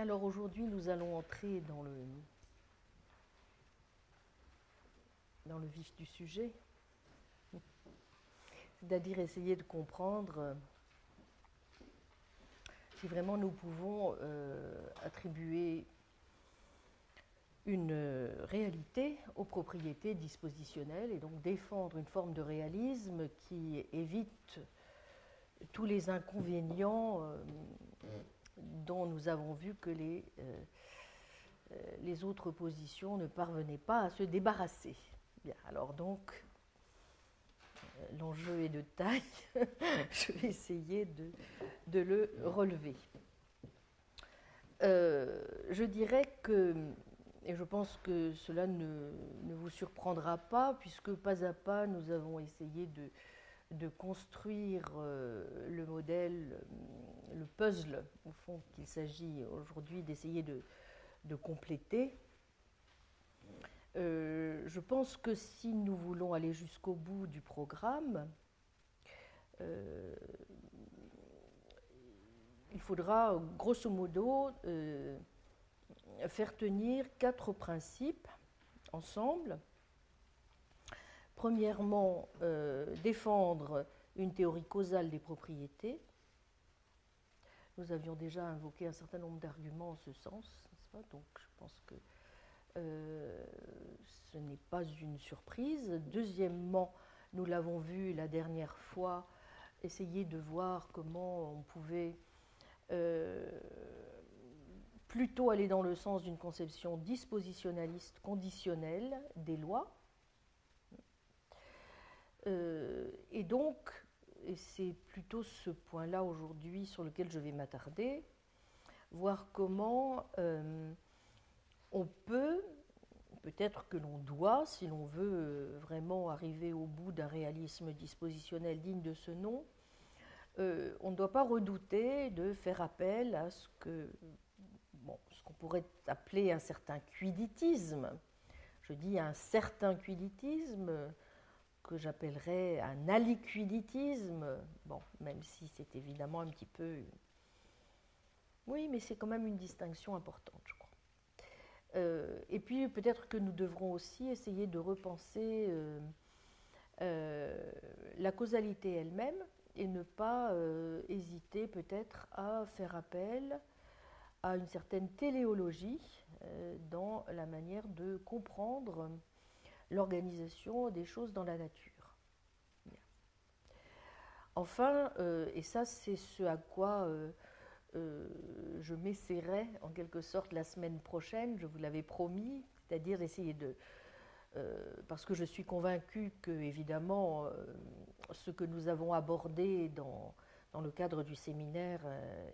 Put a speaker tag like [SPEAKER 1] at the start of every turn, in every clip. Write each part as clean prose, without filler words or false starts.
[SPEAKER 1] Bien, alors aujourd'hui, nous allons entrer dans le vif du sujet, c'est-à-dire essayer de comprendre si vraiment nous pouvons attribuer une réalité aux propriétés dispositionnelles et donc défendre une forme de réalisme qui évite tous les inconvénients dont nous avons vu que les autres positions ne parvenaient pas à se débarrasser. Bien, alors donc, l'enjeu est de taille, je vais essayer de le relever. Je dirais que, et je pense que cela ne vous surprendra pas, puisque pas à pas nous avons essayé de construire le modèle, le puzzle, au fond, qu'il s'agit aujourd'hui d'essayer de compléter. Je pense que si nous voulons aller jusqu'au bout du programme, il faudra grosso modo faire tenir 4 principes ensemble. Premièrement, défendre une théorie causale des propriétés. Nous avions déjà invoqué un certain nombre d'arguments en ce sens, n'est-ce pas? Donc je pense que ce n'est pas une surprise. Deuxièmement, nous l'avons vu la dernière fois, essayer de voir comment on pouvait plutôt aller dans le sens d'une conception dispositionnaliste conditionnelle des lois. Et donc, et c'est plutôt ce point-là aujourd'hui sur lequel je vais m'attarder, voir comment on peut, peut-être que l'on doit, si l'on veut vraiment arriver au bout d'un réalisme dispositionnel digne de ce nom, on ne doit pas redouter de faire appel à ce qu'on pourrait appeler un certain quiditisme. Je dis un certain quiditisme que j'appellerais un aliquiditisme, même si c'est évidemment un petit peu... Oui, mais c'est quand même une distinction importante, je crois. Et puis peut-être que nous devrons aussi essayer de repenser la causalité elle-même et ne pas hésiter peut-être à faire appel à une certaine téléologie dans la manière de comprendre l'organisation des choses dans la nature. Bien. Enfin, et ça c'est ce à quoi je m'essaierai en quelque sorte la semaine prochaine, je vous l'avais promis, c'est-à-dire essayer de... parce que je suis convaincue que, évidemment, ce que nous avons abordé dans le cadre du séminaire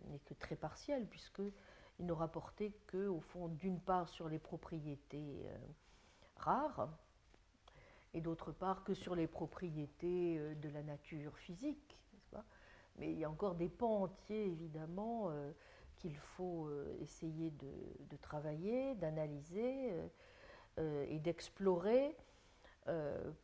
[SPEAKER 1] n'est que très partiel, puisqu'il n'aura porté qu'au fond, d'une part, sur les propriétés rares, et d'autre part que sur les propriétés de la nature physique, n'est-ce pas? Mais il y a encore des pans entiers, évidemment, qu'il faut essayer de travailler, d'analyser et d'explorer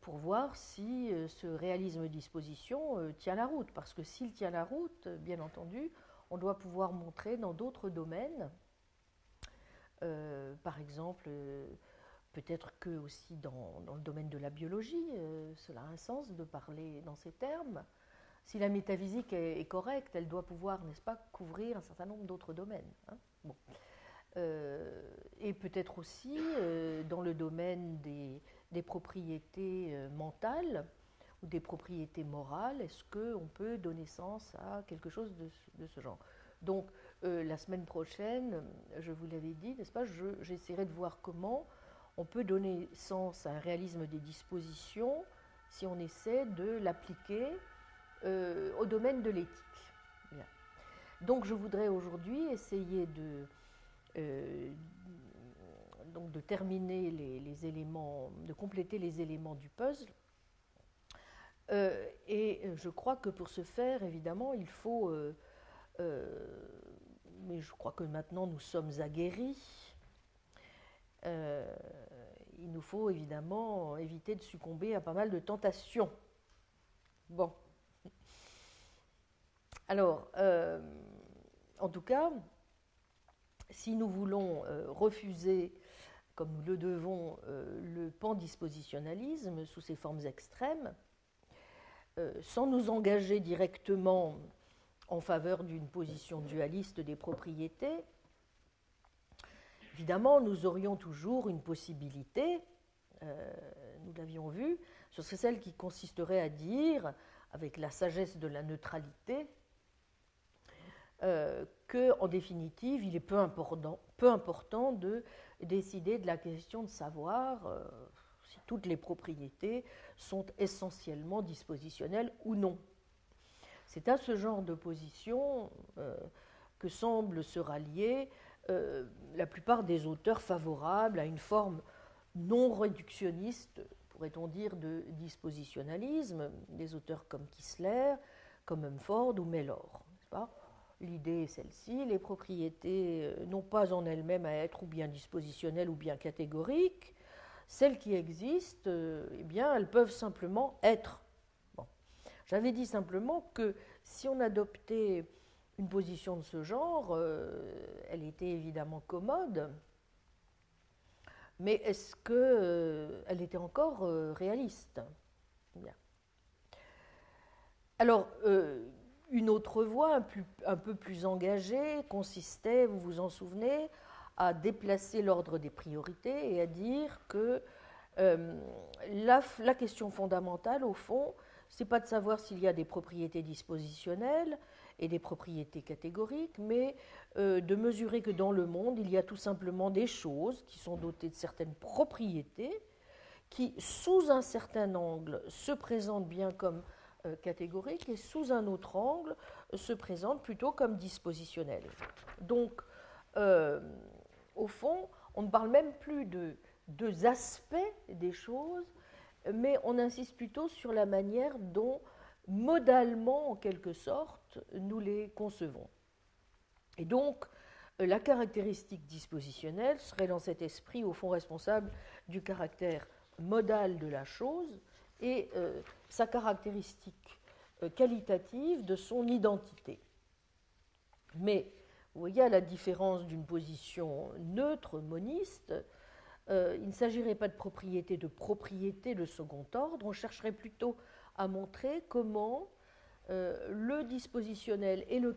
[SPEAKER 1] pour voir si ce réalisme disposition tient la route. Parce que s'il tient la route, bien entendu, on doit pouvoir montrer dans d'autres domaines, par exemple, peut-être que aussi dans le domaine de la biologie, cela a un sens de parler dans ces termes. Si la métaphysique est correcte, elle doit pouvoir, n'est-ce pas, couvrir un certain nombre d'autres domaines. Hein. Bon. Et peut-être aussi dans le domaine des propriétés mentales ou des propriétés morales, est-ce qu'on peut donner sens à quelque chose de ce genre? Donc, la semaine prochaine, je vous l'avais dit, n'est-ce pas, j'essaierai de voir comment on peut donner sens à un réalisme des dispositions si on essaie de l'appliquer au domaine de l'éthique. Bien. Donc je voudrais aujourd'hui essayer donc de terminer les éléments, de compléter les éléments du puzzle. Et je crois que pour ce faire, évidemment, il faut, mais je crois que maintenant nous sommes aguerris, il nous faut évidemment éviter de succomber à pas mal de tentations. Bon. Alors, en tout cas, si nous voulons refuser, comme nous le devons, le pandispositionnalisme sous ses formes extrêmes, sans nous engager directement en faveur d'une position dualiste des propriétés, évidemment, nous aurions toujours une possibilité, nous l'avions vu, ce serait celle qui consisterait à dire, avec la sagesse de la neutralité, qu'en définitive, il est peu important de décider de la question de savoir si toutes les propriétés sont essentiellement dispositionnelles ou non. C'est à ce genre de position que semblent se rallier la plupart des auteurs favorables à une forme non réductionniste, pourrait-on dire, de dispositionnalisme, des auteurs comme Kissler, comme Mumford ou Mellor. L'idée est celle-ci, les propriétés n'ont pas en elles-mêmes à être ou bien dispositionnelles ou bien catégoriques. Celles qui existent, eh bien, elles peuvent simplement être. Bon. J'avais dit simplement que si on adoptait une position de ce genre, elle était évidemment commode, mais est-ce qu'elle était encore réaliste? Bien. Alors, une autre voie, un peu plus engagée, consistait, vous vous en souvenez, à déplacer l'ordre des priorités et à dire que la question fondamentale, au fond, ce n'est pas de savoir s'il y a des propriétés dispositionnelles et des propriétés catégoriques, mais de mesurer que dans le monde, il y a tout simplement des choses qui sont dotées de certaines propriétés qui, sous un certain angle, se présentent bien comme catégoriques et sous un autre angle, se présentent plutôt comme dispositionnelles. Donc, au fond, on ne parle même plus de deux aspects des choses, mais on insiste plutôt sur la manière dont, modalement, en quelque sorte, nous les concevons. Et donc, la caractéristique dispositionnelle serait dans cet esprit, au fond, responsable du caractère modal de la chose et sa caractéristique qualitative de son identité. Mais, vous voyez, à la différence d'une position neutre, moniste, il ne s'agirait pas de propriété de second ordre, on chercherait plutôt à montrer comment le dispositionnel et le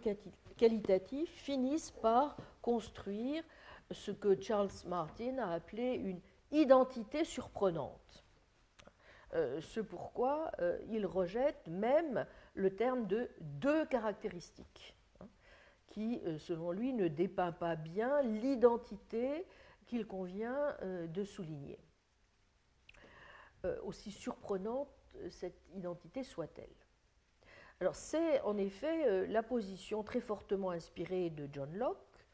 [SPEAKER 1] qualitatif finissent par construire ce que Charles Martin a appelé une identité surprenante. Ce pourquoi il rejette même le terme de deux caractéristiques, qui, selon lui, ne dépeint pas bien l'identité qu'il convient de souligner. Aussi surprenante cette identité soit-elle. Alors, c'est en effet la position très fortement inspirée de John Locke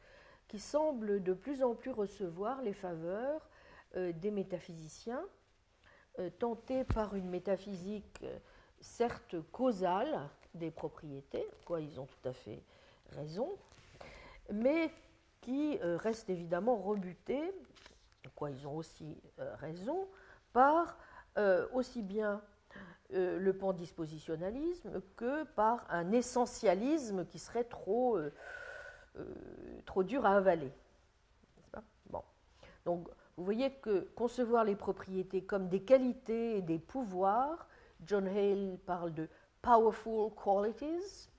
[SPEAKER 1] qui semble de plus en plus recevoir les faveurs des métaphysiciens, tentés par une métaphysique certes causale des propriétés, quoi ils ont tout à fait raison, mais qui reste évidemment rebutés, quoi ils ont aussi raison, par aussi bien le pandispositionnalisme que par un essentialisme qui serait trop dur à avaler. Bon. Donc, vous voyez que concevoir les propriétés comme des qualités et des pouvoirs, John Hale parle de powerful qualities,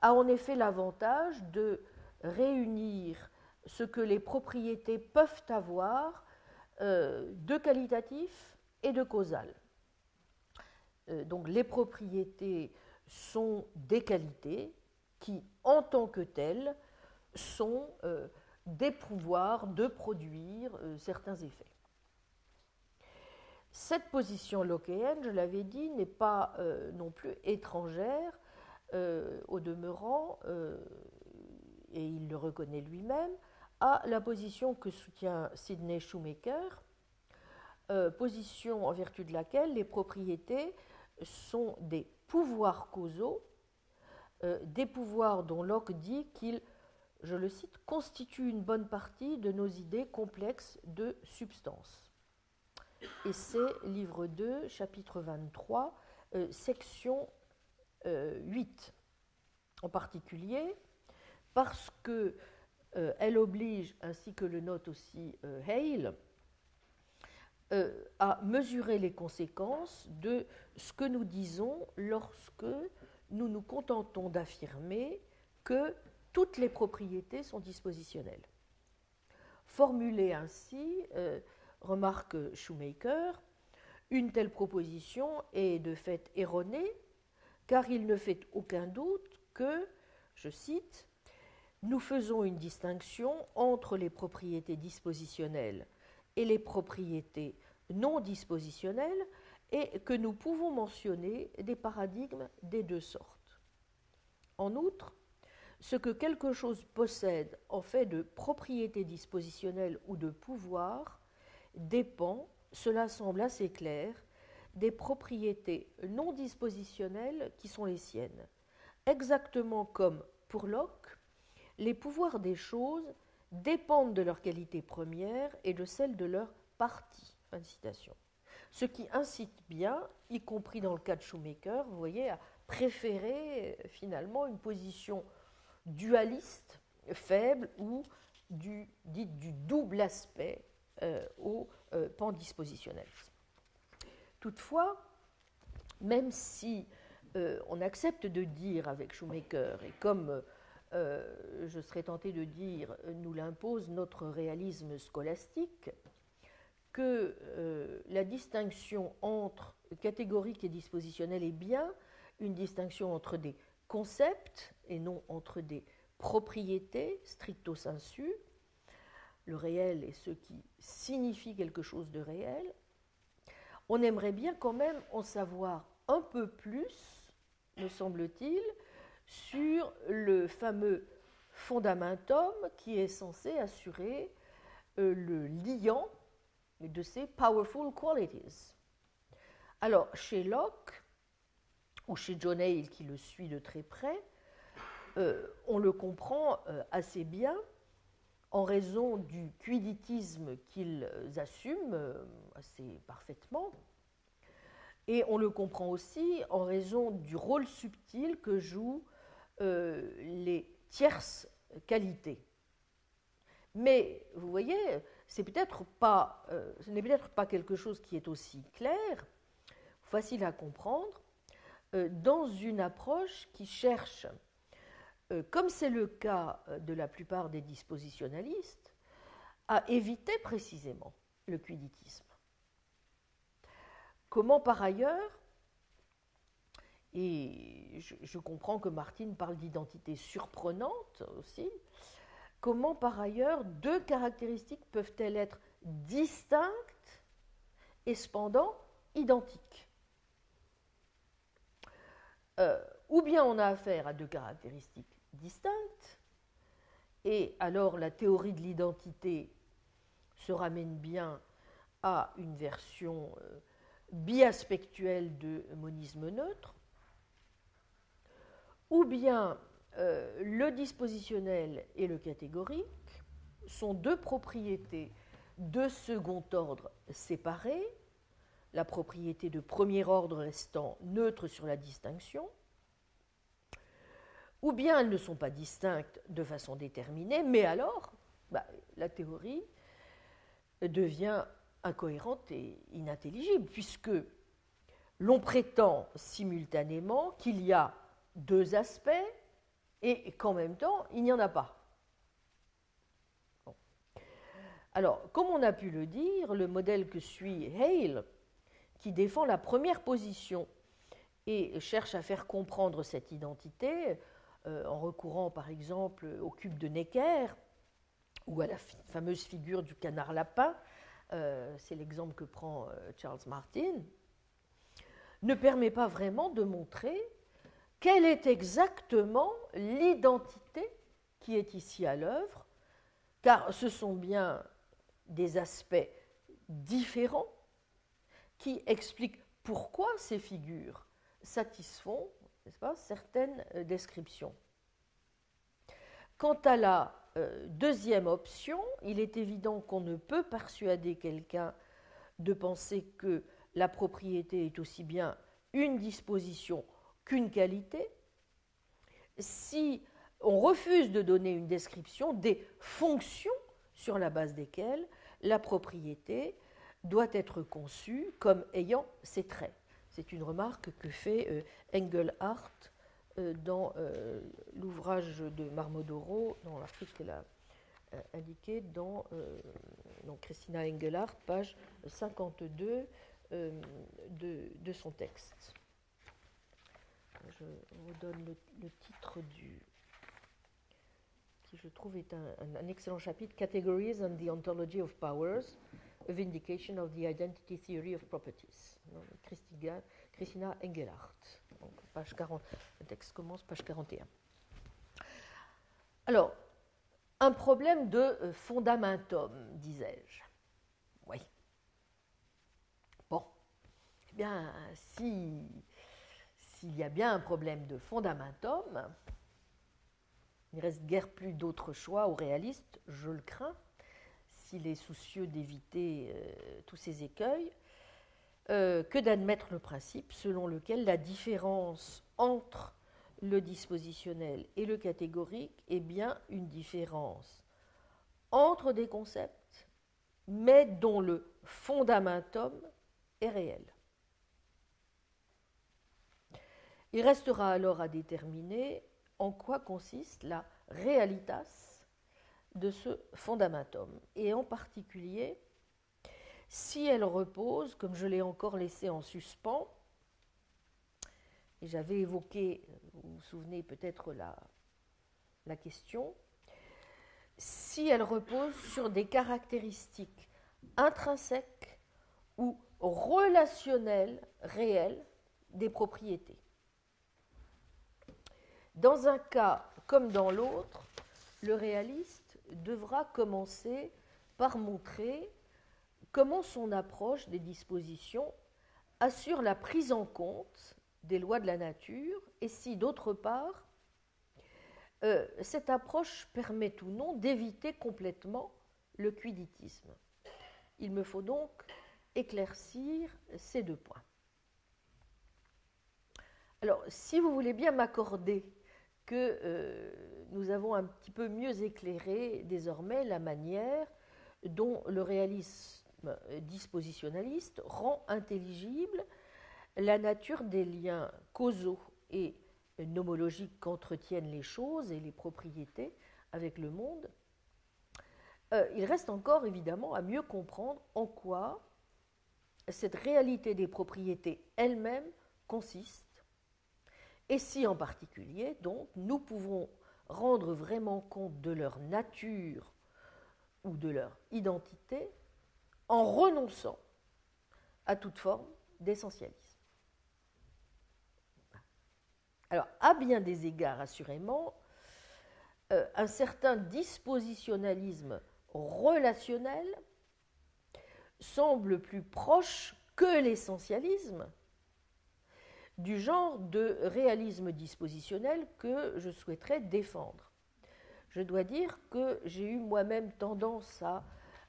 [SPEAKER 1] a en effet l'avantage de réunir ce que les propriétés peuvent avoir de qualitatif et de causal. Donc les propriétés sont des qualités qui, en tant que telles, sont des pouvoirs de produire certains effets. Cette position lockéenne, je l'avais dit, n'est pas non plus étrangère au demeurant, et il le reconnaît lui-même, à la position que soutient Sidney Shoemaker, position en vertu de laquelle les propriétés sont des pouvoirs causaux, des pouvoirs dont Locke dit qu'ils, je le cite, constituent une bonne partie de nos idées complexes de substance. Et c'est livre 2, chapitre 23, section 8. En particulier, parce que elle oblige, ainsi que le note aussi Hale, à mesurer les conséquences de ce que nous disons lorsque nous nous contentons d'affirmer que toutes les propriétés sont dispositionnelles. Formulée ainsi, remarque Shoemaker, une telle proposition est de fait erronée, car il ne fait aucun doute que, je cite, nous faisons une distinction entre les propriétés dispositionnelles et les propriétés non dispositionnelles et que nous pouvons mentionner des paradigmes des deux sortes. En outre, ce que quelque chose possède en fait de propriétés dispositionnelles ou de pouvoir dépend, cela semble assez clair, des propriétés non dispositionnelles qui sont les siennes, exactement comme pour Locke, les pouvoirs des choses dépendent de leur qualité première et de celle de leur partie. Fin de citation. Ce qui incite bien, y compris dans le cas de Shoemaker, vous voyez, à préférer finalement une position dualiste, faible, ou dite du double aspect au pandispositionnalisme. Toutefois, même si on accepte de dire avec Shoemaker, et comme je serais tenté de dire, nous l'impose notre réalisme scolastique, que la distinction entre catégorique et dispositionnel est bien une distinction entre des concepts et non entre des propriétés stricto sensu. Le réel est ce qui signifie quelque chose de réel. On aimerait bien quand même en savoir un peu plus, me semble-t-il, sur le fameux fondamentum qui est censé assurer le liant de ces powerful qualities. Alors, chez Locke, ou chez John Hale qui le suit de très près, on le comprend assez bien en raison du quiditisme qu'ils assument assez parfaitement, et on le comprend aussi en raison du rôle subtil que jouent les tierces qualités. Mais vous voyez, ce n'est peut-être pas quelque chose qui est aussi clair, facile à comprendre, dans une approche qui cherche, comme c'est le cas de la plupart des dispositionnalistes, à éviter précisément le quiditisme. Comment par ailleurs, et je comprends que Martin parle d'identité surprenante aussi, comment par ailleurs deux caractéristiques peuvent-elles être distinctes et cependant identiques ? Ou bien on a affaire à deux caractéristiques distinctes, et alors la théorie de l'identité se ramène bien à une version biaspectuelle de monisme neutre, ou bien le dispositionnel et le catégorique sont deux propriétés de second ordre séparées, la propriété de premier ordre restant neutre sur la distinction, ou bien elles ne sont pas distinctes de façon déterminée, mais alors la théorie devient incohérente et inintelligible, puisque l'on prétend simultanément qu'il y a deux aspects et qu'en même temps, il n'y en a pas. Bon. Alors, comme on a pu le dire, le modèle que suit Hale, qui défend la première position et cherche à faire comprendre cette identité en recourant par exemple au cube de Necker ou à la fameuse figure du canard lapin, c'est l'exemple que prend Charles Martin, ne permet pas vraiment de montrer quelle est exactement l'identité qui est ici à l'œuvre, car ce sont bien des aspects différents qui expliquent pourquoi ces figures satisfont, n'est-ce pas, certaines descriptions. Quant à la deuxième option, il est évident qu'on ne peut persuader quelqu'un de penser que la propriété est aussi bien une disposition qu'une qualité si on refuse de donner une description des fonctions sur la base desquelles la propriété doit être conçue comme ayant ses traits. C'est une remarque que fait Engelhardt dans l'ouvrage de Marmodoro, dans l'article qu'elle a indiqué dans donc Christina Engelhardt, page 52 de son texte. Je redonne le titre qui je trouve est un excellent chapitre, Categories and the Ontology of Powers, a Vindication of the Identity Theory of Properties, Christina Engelhardt. Donc, page 40, le texte commence, page 41. Alors, un problème de fondamentum, disais-je. Oui. Bon. Eh bien, s'il y a bien un problème de fondamentum, il ne reste guère plus d'autre choix au réaliste, je le crains, s'il est soucieux d'éviter tous ces écueils, que d'admettre le principe selon lequel la différence entre le dispositionnel et le catégorique est bien une différence entre des concepts, mais dont le fondamentum est réel. Il restera alors à déterminer en quoi consiste la realitas de ce fondamentum, et en particulier si elle repose, comme je l'ai encore laissé en suspens, et j'avais évoqué, vous vous souvenez peut-être la question, si elle repose sur des caractéristiques intrinsèques ou relationnelles réelles des propriétés. Dans un cas comme dans l'autre, le réaliste devra commencer par montrer comment son approche des dispositions assure la prise en compte des lois de la nature et si, d'autre part, cette approche permet ou non d'éviter complètement le quiditisme. Il me faut donc éclaircir ces deux points. Alors, si vous voulez bien m'accorder que nous avons un petit peu mieux éclairé désormais la manière dont le réalisme dispositionnaliste rend intelligible la nature des liens causaux et nomologiques qu'entretiennent les choses et les propriétés avec le monde, il reste encore évidemment à mieux comprendre en quoi cette réalité des propriétés elle-même consiste, et si en particulier, donc, nous pouvons rendre vraiment compte de leur nature ou de leur identité en renonçant à toute forme d'essentialisme. Alors, à bien des égards, assurément, un certain dispositionnalisme relationnel semble plus proche que l'essentialisme du genre de réalisme dispositionnel que je souhaiterais défendre. Je dois dire que j'ai eu moi-même tendance à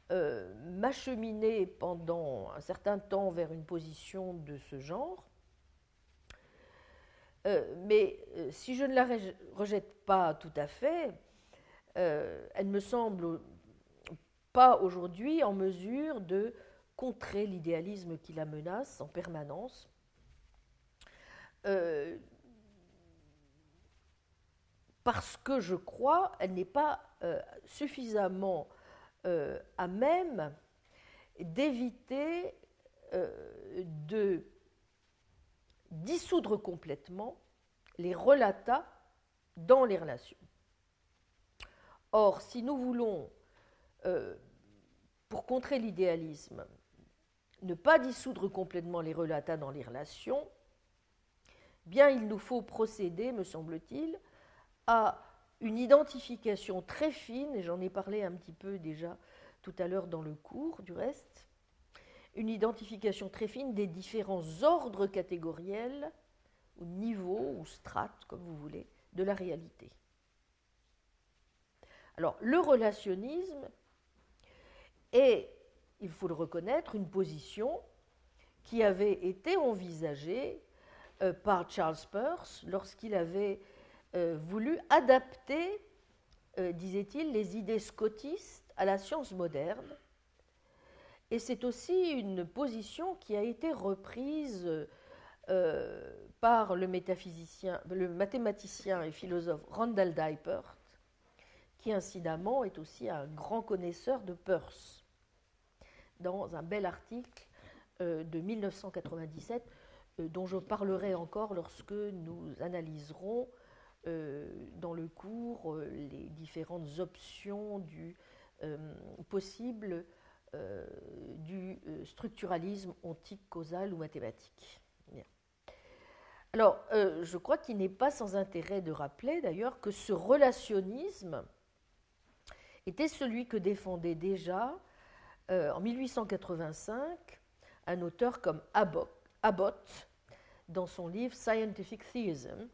[SPEAKER 1] m'acheminer pendant un certain temps vers une position de ce genre, mais si je ne la rejette pas tout à fait, elle me semble pas aujourd'hui en mesure de contrer l'idéalisme qui la menace en permanence, parce que je crois qu'elle n'est pas suffisamment à même d'éviter de dissoudre complètement les relata dans les relations. Or, si nous voulons, pour contrer l'idéalisme, ne pas dissoudre complètement les relata dans les relations, bien il nous faut procéder, me semble-t-il, à une identification très fine, et j'en ai parlé un petit peu déjà tout à l'heure dans le cours du reste, une identification très fine des différents ordres catégoriels, ou niveaux, ou strates, comme vous voulez, de la réalité. Alors, le relationnisme est, il faut le reconnaître, une position qui avait été envisagée par Charles Peirce lorsqu'il avait voulu adapter, disait-il, les idées scotistes à la science moderne. Et c'est aussi une position qui a été reprise par le mathématicien et philosophe Randall Dipert, qui incidemment est aussi un grand connaisseur de Peirce, dans un bel article de 1997, dont je parlerai encore lorsque nous analyserons dans le cours les différentes options possibles du structuralisme ontique, causal ou mathématique. Bien. Alors, je crois qu'il n'est pas sans intérêt de rappeler d'ailleurs que ce relationnisme était celui que défendait déjà en 1885 un auteur comme Abbott dans son livre Scientific Theism.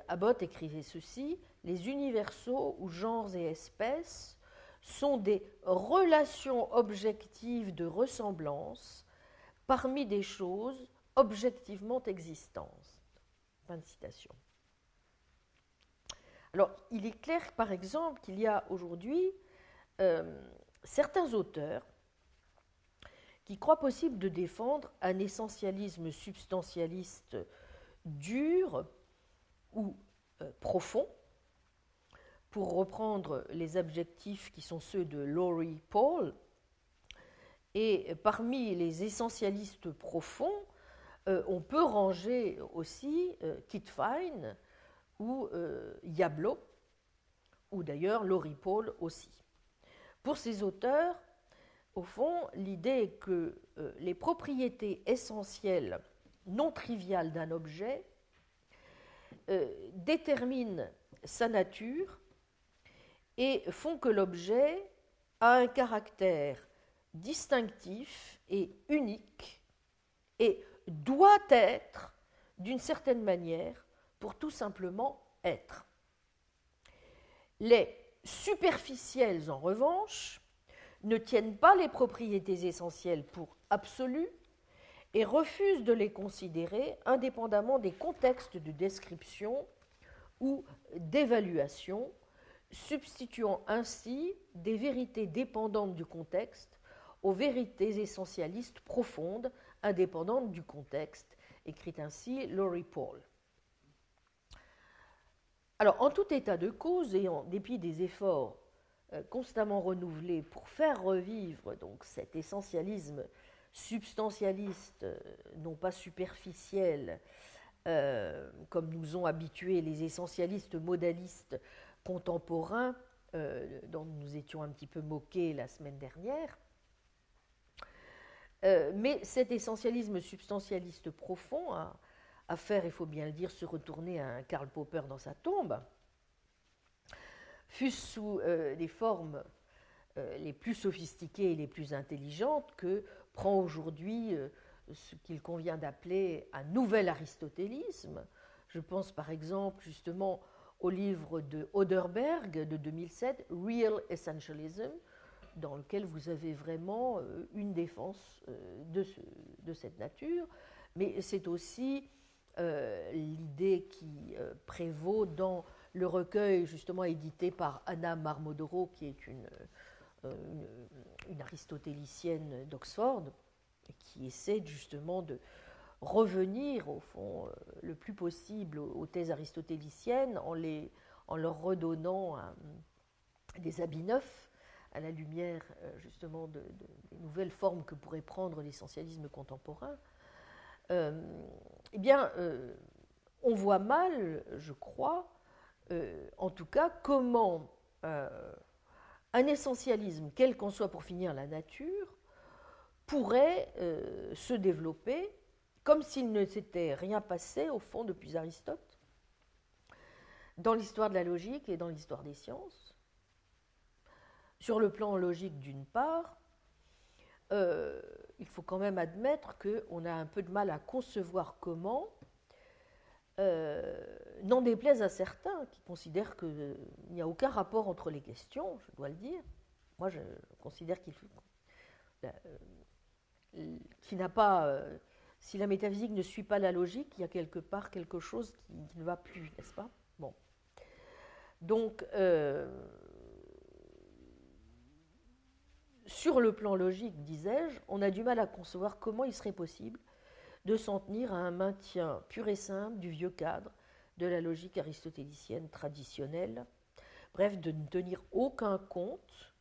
[SPEAKER 1] Abbott écrivait ceci: les universaux ou genres et espèces sont des relations objectives de ressemblance parmi des choses objectivement existantes. Fin de citation. Alors, il est clair, par exemple, qu'il y a aujourd'hui certains auteurs qui croient possible de défendre un essentialisme substantialiste dur ou profond, pour reprendre les adjectifs qui sont ceux de Laurie Paul. Et parmi les essentialistes profonds, on peut ranger aussi Kit Fine ou Yablo, ou d'ailleurs Laurie Paul aussi. Pour ces auteurs, au fond, l'idée est que les propriétés essentielles non triviales d'un objet déterminent sa nature et font que l'objet a un caractère distinctif et unique et doit être, d'une certaine manière, pour tout simplement être. Les superficiels, en revanche, ne tiennent pas les propriétés essentielles pour absolues et refusent de les considérer indépendamment des contextes de description ou d'évaluation, substituant ainsi des vérités dépendantes du contexte aux vérités essentialistes profondes, indépendantes du contexte, écrit ainsi Laurie Paul. Alors, en tout état de cause, et en dépit des efforts constamment renouvelés pour faire revivre donc, cet essentialisme substantialiste, non pas superficiel, comme nous ont habitués les essentialistes modalistes contemporains, dont nous étions un petit peu moqués la semaine dernière. Mais cet essentialisme substantialiste profond à faire, il faut bien le dire, se retourner à un Karl Popper dans sa tombe, fût sous les formes les plus sophistiquées et les plus intelligentes que prend aujourd'hui ce qu'il convient d'appeler un nouvel aristotélisme. Je pense par exemple justement au livre de Oderberg de 2007, Real Essentialism, dans lequel vous avez vraiment une défense de cette nature, mais c'est aussi l'idée qui prévaut dans le recueil justement édité par Anna Marmodoro, qui est une aristotélicienne d'Oxford, qui essaie justement de revenir au fond le plus possible aux thèses aristotéliciennes en leur redonnant des habits neufs à la lumière justement des nouvelles formes que pourrait prendre l'essentialisme contemporain. Eh bien, on voit mal, je crois, en tout cas, comment un essentialisme, quel qu'en soit pour finir la nature, pourrait se développer comme s'il ne s'était rien passé, au fond, depuis Aristote, dans l'histoire de la logique et dans l'histoire des sciences. Sur le plan logique, d'une part, il faut quand même admettre qu'on a un peu de mal à concevoir comment, n'en déplaise à certains qui considèrent qu'il n'y a aucun rapport entre les questions, je dois le dire. Moi, je considère qu'il n'a pas Si la métaphysique ne suit pas la logique, il y a quelque part quelque chose qui ne va plus, n'est-ce pas? Bon. Donc, sur le plan logique, disais-je, on a du mal à concevoir comment il serait possible de s'en tenir à un maintien pur et simple du vieux cadre de la logique aristotélicienne traditionnelle, bref, de ne tenir aucun compte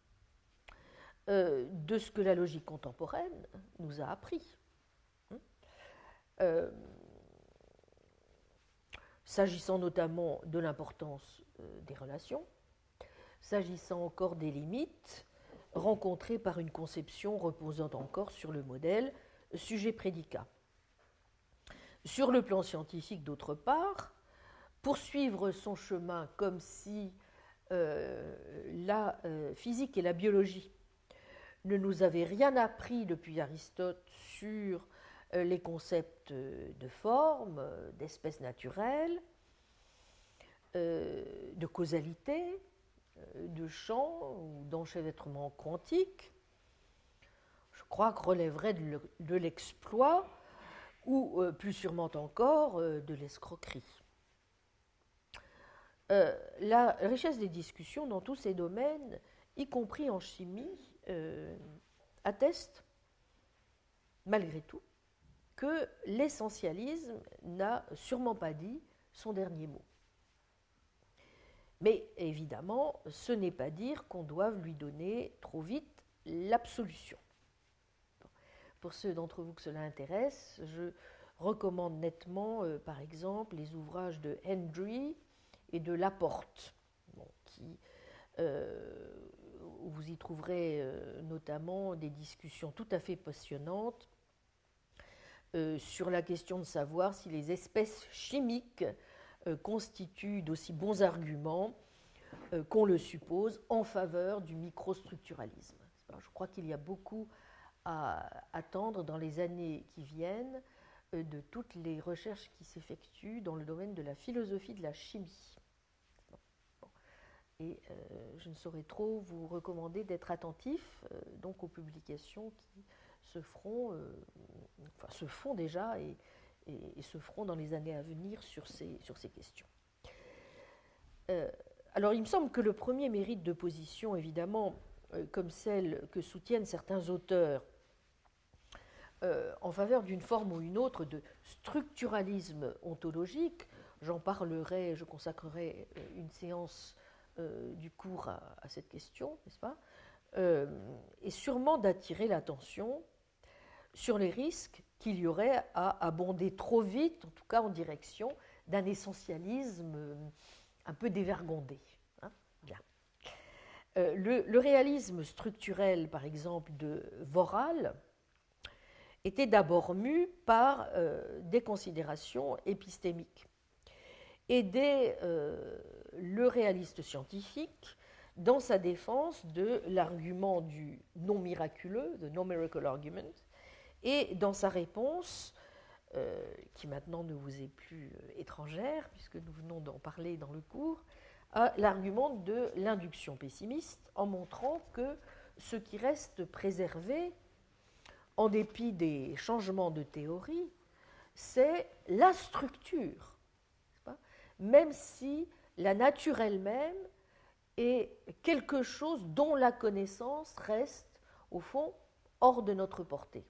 [SPEAKER 1] de ce que la logique contemporaine nous a appris. S'agissant notamment de l'importance des relations, s'agissant encore des limites rencontrées par une conception reposant encore sur le modèle sujet-prédicat. Sur le plan scientifique, d'autre part, poursuivre son chemin comme si la physique et la biologie ne nous avaient rien appris depuis Aristote sur les concepts de forme, d'espèces naturelles, de causalité, de champ ou d'enchevêtrement quantique, je crois que relèverait de l'exploit ou plus sûrement encore de l'escroquerie. La richesse des discussions dans tous ces domaines, y compris en chimie, atteste, malgré tout, que l'essentialisme n'a sûrement pas dit son dernier mot. Mais évidemment, ce n'est pas dire qu'on doive lui donner trop vite l'absolution. Pour ceux d'entre vous que cela intéresse, je recommande nettement, par exemple, les ouvrages de Hendry et de Laporte, où vous y trouverez notamment des discussions tout à fait passionnantes sur la question de savoir si les espèces chimiques constituent d'aussi bons arguments qu'on le suppose en faveur du microstructuralisme. Je crois qu'il y a beaucoup à attendre dans les années qui viennent de toutes les recherches qui s'effectuent dans le domaine de la philosophie de la chimie. Et je ne saurais trop vous recommander d'être attentif donc aux publications qui se feront, se font déjà et se feront dans les années à venir sur ces questions. Alors il me semble que le premier mérite de position, évidemment, comme celle que soutiennent certains auteurs en faveur d'une forme ou une autre de structuralisme ontologique, j'en parlerai, je consacrerai une séance du cours à cette question, n'est-ce pas, est sûrement d'attirer l'attention sur les risques qu'il y aurait à abonder trop vite, en tout cas en direction d'un essentialisme un peu dévergondé. Hein. Bien. Le réalisme structurel, par exemple, de Voral, était d'abord mu par des considérations épistémiques. Et dès le réaliste scientifique, dans sa défense de l'argument du non miraculeux, the no miracle argument, et dans sa réponse, qui maintenant ne vous est plus étrangère, puisque nous venons d'en parler dans le cours, à l'argument de l'induction pessimiste, en montrant que ce qui reste préservé, en dépit des changements de théorie, c'est la structure, même si la nature elle-même est quelque chose dont la connaissance reste, au fond, hors de notre portée.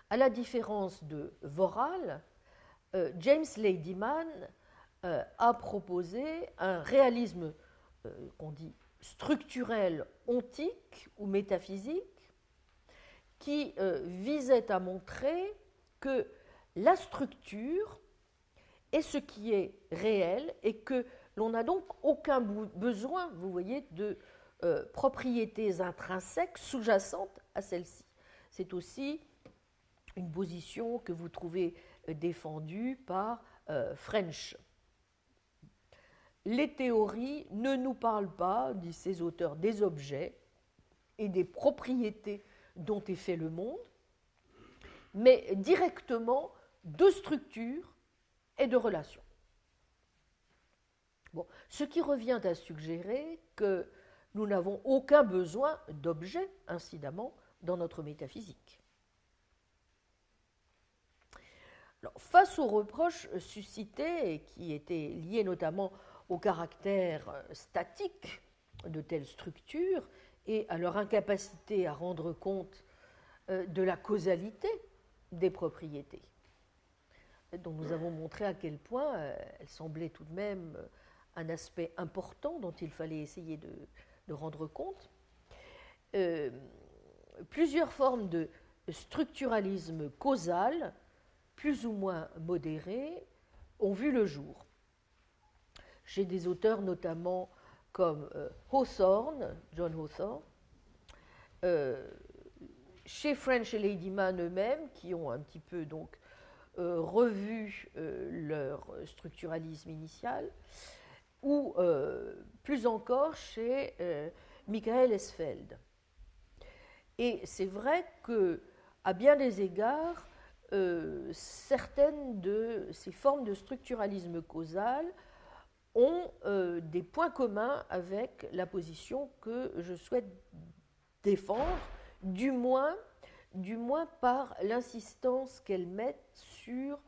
[SPEAKER 1] À la différence de Voral, James Ladyman a proposé un réalisme qu'on dit structurel ontique ou métaphysique qui visait à montrer que la structure est ce qui est réel et que l'on n'a donc aucun besoin, vous voyez, de propriétés intrinsèques sous-jacentes à celle-ci. C'est aussi une position que vous trouvez défendue par French. Les théories ne nous parlent pas, disent ces auteurs, des objets et des propriétés dont est fait le monde, mais directement de structures et de relations. Bon, ce qui revient à suggérer que nous n'avons aucun besoin d'objets, incidemment, dans notre métaphysique. Alors, face aux reproches suscités, et qui étaient liés notamment au caractère statique de telles structures et à leur incapacité à rendre compte de la causalité des propriétés, dont nous avons montré à quel point elles semblaient tout de même un aspect important dont il fallait essayer de rendre compte, plusieurs formes de structuralisme causal, plus ou moins modérés, ont vu le jour. Chez des auteurs notamment comme Hawthorne, John Hawthorne, chez French et Ladyman eux-mêmes, qui ont un petit peu donc revu leur structuralisme initial, ou plus encore chez Michael Esfeld. Et c'est vrai qu'à bien des égards, certaines de ces formes de structuralisme causal ont des points communs avec la position que je souhaite défendre, du moins par l'insistance qu'elles mettent sur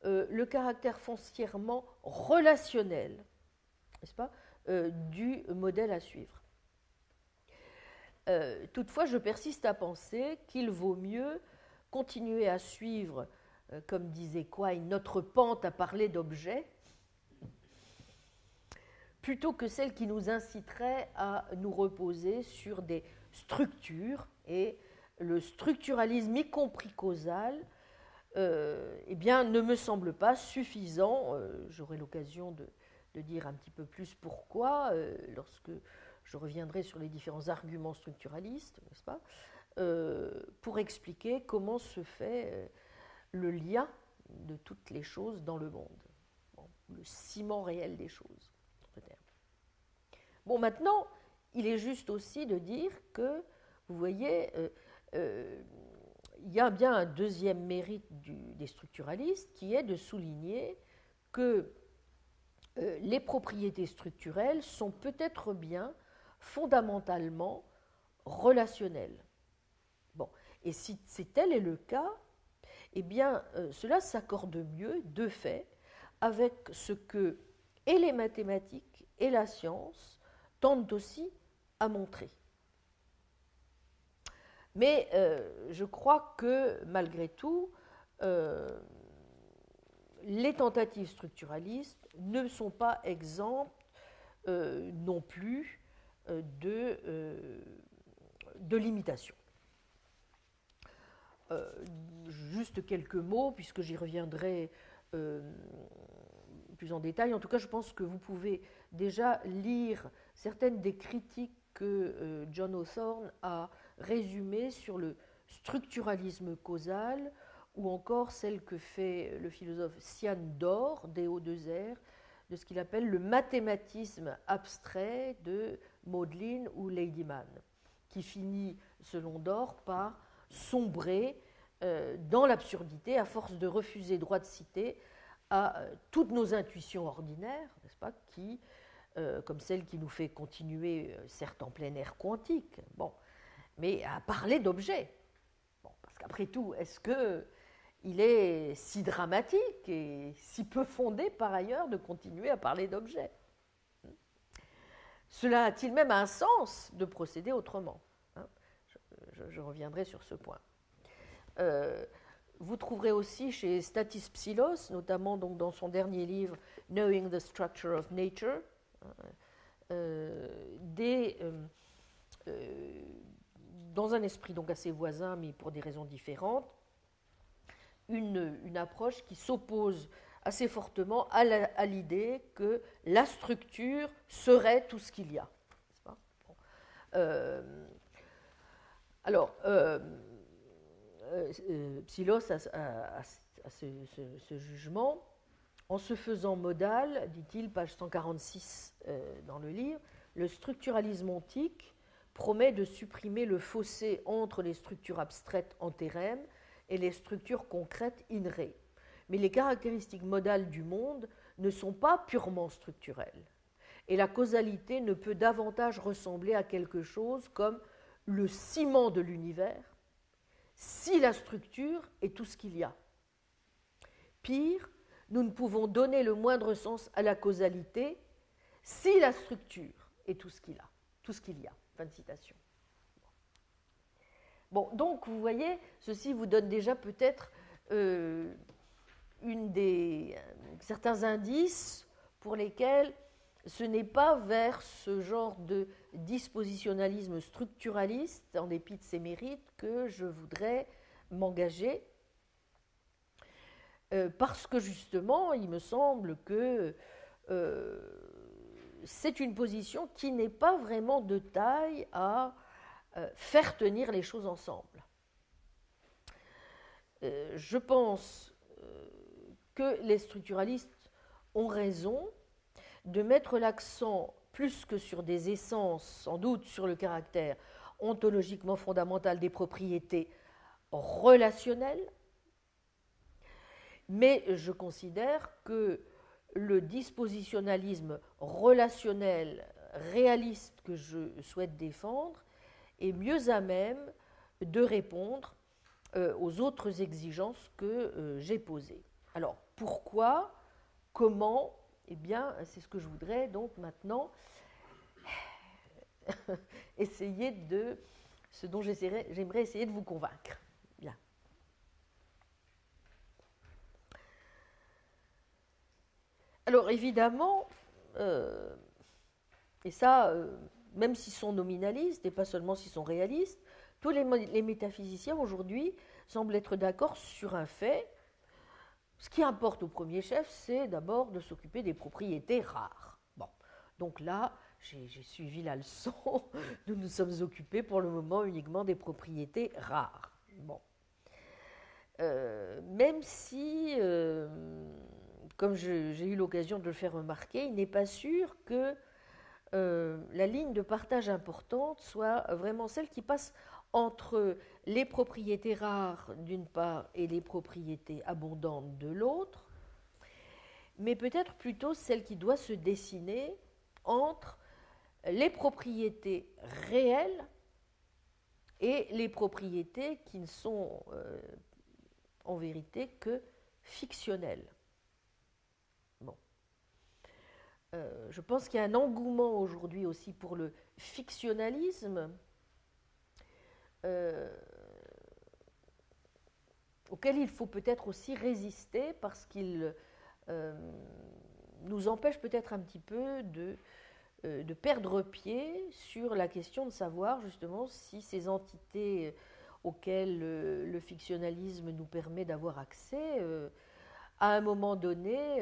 [SPEAKER 1] le caractère foncièrement relationnel, n'est-ce pas, du modèle à suivre. Toutefois, je persiste à penser qu'il vaut mieux continuer à suivre, comme disait Quine, notre pente à parler d'objets, plutôt que celle qui nous inciterait à nous reposer sur des structures, et le structuralisme, y compris causal, eh bien, ne me semble pas suffisant. J'aurai l'occasion de dire un petit peu plus pourquoi lorsque je reviendrai sur les différents arguments structuralistes, n'est-ce pas, pour expliquer comment se fait le lien de toutes les choses dans le monde, bon, le ciment réel des choses. Bon, maintenant, il est juste aussi de dire que, vous voyez, il y a bien un deuxième mérite des structuralistes qui est de souligner que les propriétés structurelles sont peut-être bien fondamentalement relationnelles. Bon, et si tel est le cas, eh bien, cela s'accorde mieux, de fait, avec ce que et les mathématiques et la science tentent aussi à montrer. Mais je crois que, malgré tout, les tentatives structuralistes ne sont pas exemptes non plus de limitations. Juste quelques mots, puisque j'y reviendrai plus en détail. En tout cas, je pense que vous pouvez déjà lire certaines des critiques que John Hawthorne a résumées sur le structuralisme causal, ou encore celle que fait le philosophe Sian Dor, D-O-2-R, de ce qu'il appelle le mathématisme abstrait de Maudlin ou Ladyman, qui finit, selon Dor, par sombrer dans l'absurdité à force de refuser droit de cité à toutes nos intuitions ordinaires, n'est-ce pas, qui, comme celle qui nous fait continuer, certes en plein air quantique, bon, mais à parler d'objets. Bon, parce qu'après tout, est-ce qu'il est si dramatique et si peu fondé par ailleurs de continuer à parler d'objets? Cela a-t-il même un sens de procéder autrement? Je reviendrai sur ce point. Vous trouverez aussi chez Stathis Psillos, notamment donc dans son dernier livre Knowing the Structure of Nature, dans un esprit donc assez voisin, mais pour des raisons différentes, une approche qui s'oppose assez fortement à l'idée que la structure serait tout ce qu'il y a. N'est-ce pas? Bon. Alors, Psillos a ce jugement. En se faisant modal, dit-il, page 146 dans le livre, le structuralisme ontique promet de supprimer le fossé entre les structures abstraites en théorème et les structures concrètes in re. Mais les caractéristiques modales du monde ne sont pas purement structurelles. Et la causalité ne peut davantage ressembler à quelque chose comme le ciment de l'univers si la structure est tout ce qu'il y a. Pire, nous ne pouvons donner le moindre sens à la causalité si la structure est tout ce qu'il a, tout ce qu'il y a. Fin de citation. Bon, donc vous voyez, ceci vous donne déjà peut-être certains indices pour lesquels ce n'est pas vers ce genre de dispositionnalisme structuraliste, en dépit de ses mérites, que je voudrais m'engager, parce que justement, il me semble que c'est une position qui n'est pas vraiment de taille à faire tenir les choses ensemble. Je pense que les structuralistes ont raison de mettre l'accent plus que sur des essences, sans doute sur le caractère ontologiquement fondamental des propriétés relationnelles, mais je considère que le dispositionnalisme relationnel réaliste que je souhaite défendre est mieux à même de répondre aux autres exigences que j'ai posées. Alors, pourquoi, comment? Eh bien, c'est ce que je voudrais donc maintenant essayer de... ce dont j'aimerais essayer de vous convaincre. Bien. Alors, évidemment, et ça, même s'ils sont nominalistes, et pas seulement s'ils sont réalistes, tous les métaphysiciens aujourd'hui semblent être d'accord sur un fait. Ce qui importe au premier chef, c'est d'abord de s'occuper des propriétés rares. Bon, donc là, j'ai suivi la leçon. Nous nous sommes occupés pour le moment uniquement des propriétés rares. Bon. Même si, comme j'ai eu l'occasion de le faire remarquer, il n'est pas sûr que la ligne de partage importante soit vraiment celle qui passe entre les propriétés rares d'une part et les propriétés abondantes de l'autre, mais peut-être plutôt celle qui doit se dessiner entre les propriétés réelles et les propriétés qui ne sont en vérité que fictionnelles. Bon. Je pense qu'il y a un engouement aujourd'hui aussi pour le fictionnalisme, auquel il faut peut-être aussi résister parce qu'il nous empêche peut-être un petit peu de perdre pied sur la question de savoir justement si ces entités auxquelles le fictionnalisme nous permet d'avoir accès, à un moment donné,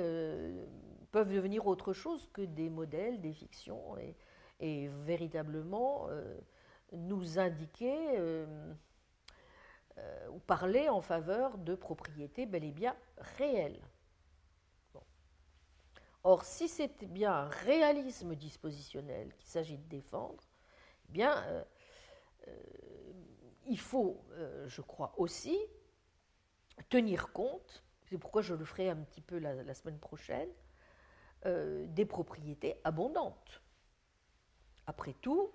[SPEAKER 1] peuvent devenir autre chose que des modèles, des fictions, et véritablement nous indiquer ou parler en faveur de propriétés bel et bien réelles. Bon. Or, si c'est bien un réalisme dispositionnel qu'il s'agit de défendre, eh bien, il faut, je crois aussi, tenir compte, c'est pourquoi je le ferai un petit peu la semaine prochaine, des propriétés abondantes. Après tout,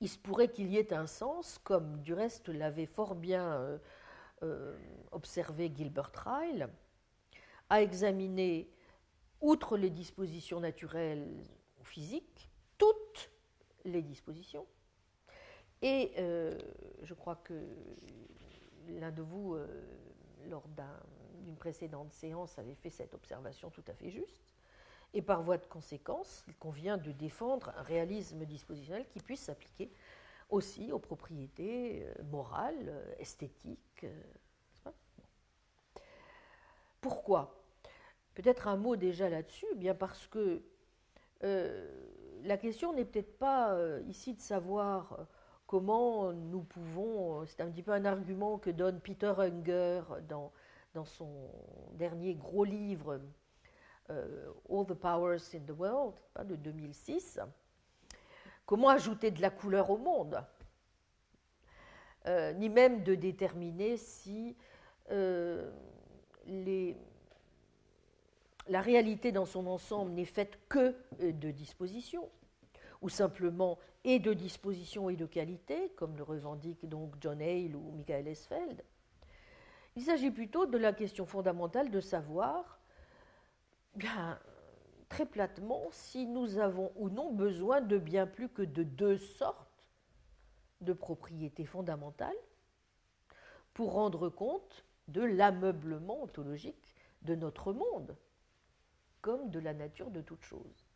[SPEAKER 1] il se pourrait qu'il y ait un sens, comme du reste l'avait fort bien observé Gilbert Ryle, à examiner, outre les dispositions naturelles ou physiques, toutes les dispositions. Et je crois que l'un de vous, lors d'une précédente séance, avait fait cette observation tout à fait juste. Et par voie de conséquence, il convient de défendre un réalisme dispositionnel qui puisse s'appliquer aussi aux propriétés morales, esthétiques. Pourquoi? Peut-être un mot déjà là-dessus, bien parce que la question n'est peut-être pas ici de savoir comment nous pouvons, c'est un petit peu un argument que donne Peter Unger dans son dernier gros livre, All the Powers in the World, de 2006, comment ajouter de la couleur au monde, ni même de déterminer si la réalité dans son ensemble n'est faite que de dispositions, ou simplement et de dispositions et de qualité, comme le revendiquent donc John Hale ou Michael Esfeld. Il s'agit plutôt de la question fondamentale de savoir, bien, très platement, si nous avons ou non besoin de bien plus que de deux sortes de propriétés fondamentales pour rendre compte de l'ameublement ontologique de notre monde, comme de la nature de toute chose.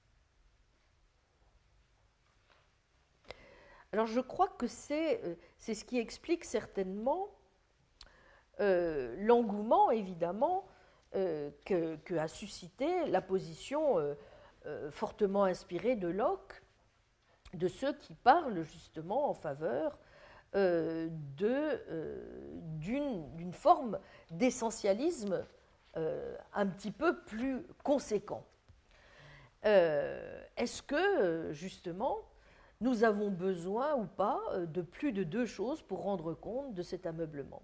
[SPEAKER 1] Alors je crois que c'est ce qui explique certainement l'engouement, évidemment, que a suscité la position fortement inspirée de Locke, de ceux qui parlent justement en faveur d'une forme d'essentialisme un petit peu plus conséquent. Est-ce que, justement, nous avons besoin ou pas de plus de deux choses pour rendre compte de cet ameublement?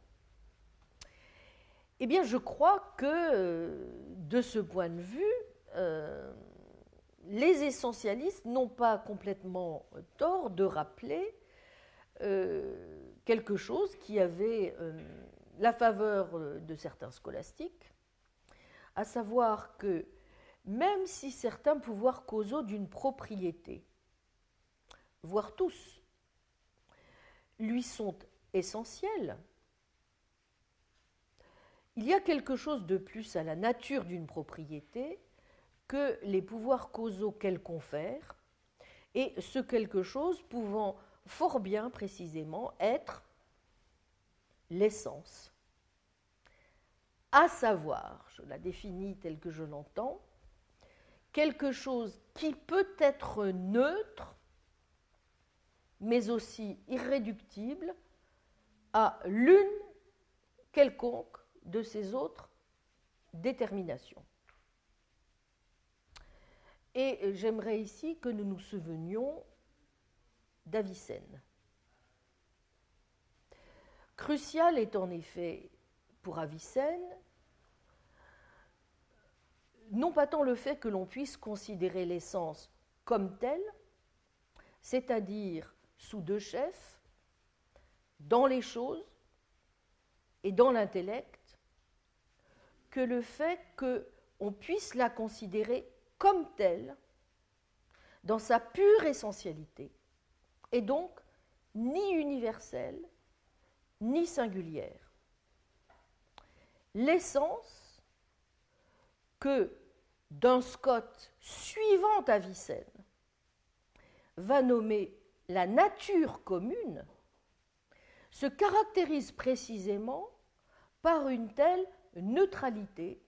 [SPEAKER 1] Eh bien, je crois que, de ce point de vue, les essentialistes n'ont pas complètement tort de rappeler quelque chose qui avait la faveur de certains scolastiques, à savoir que même si certains pouvoirs causaux d'une propriété, voire tous, lui sont essentiels, il y a quelque chose de plus à la nature d'une propriété que les pouvoirs causaux qu'elle confère, et ce quelque chose pouvant fort bien précisément être l'essence. À savoir, je la définis telle que je l'entends, quelque chose qui peut être neutre, mais aussi irréductible à l'une quelconque de ces autres déterminations. Et j'aimerais ici que nous nous souvenions d'Avicenne. Crucial est en effet pour Avicenne non pas tant le fait que l'on puisse considérer l'essence comme telle, c'est-à-dire sous deux chefs, dans les choses et dans l'intellect, que le fait qu'on puisse la considérer comme telle, dans sa pure essentialité, et donc ni universelle, ni singulière. L'essence que Duns Scott, suivant Avicenne, va nommer la nature commune, se caractérise précisément par une telle neutralité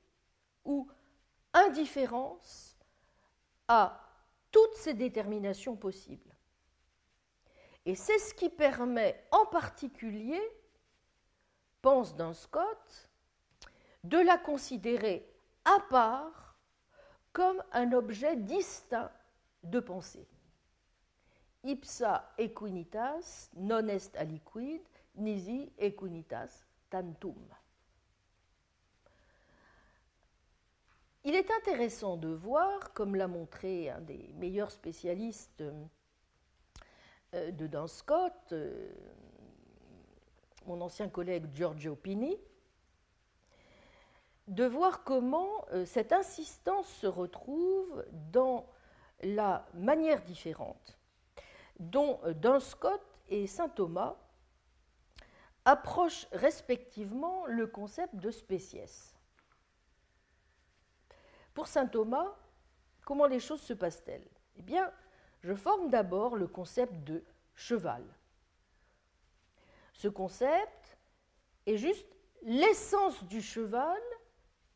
[SPEAKER 1] ou indifférence à toutes ces déterminations possibles. Et c'est ce qui permet en particulier, pense Duns Scott, de la considérer à part comme un objet distinct de pensée. Ipsa equinitas non est aliquid, nisi equinitas tantum. Il est intéressant de voir, comme l'a montré un des meilleurs spécialistes de Duns Scott, mon ancien collègue Giorgio Pini, de voir comment cette insistance se retrouve dans la manière différente dont Duns Scott et saint Thomas approchent respectivement le concept de spéciès. Pour saint Thomas, comment les choses se passent-elles? Eh bien, je forme d'abord le concept de cheval. Ce concept est juste l'essence du cheval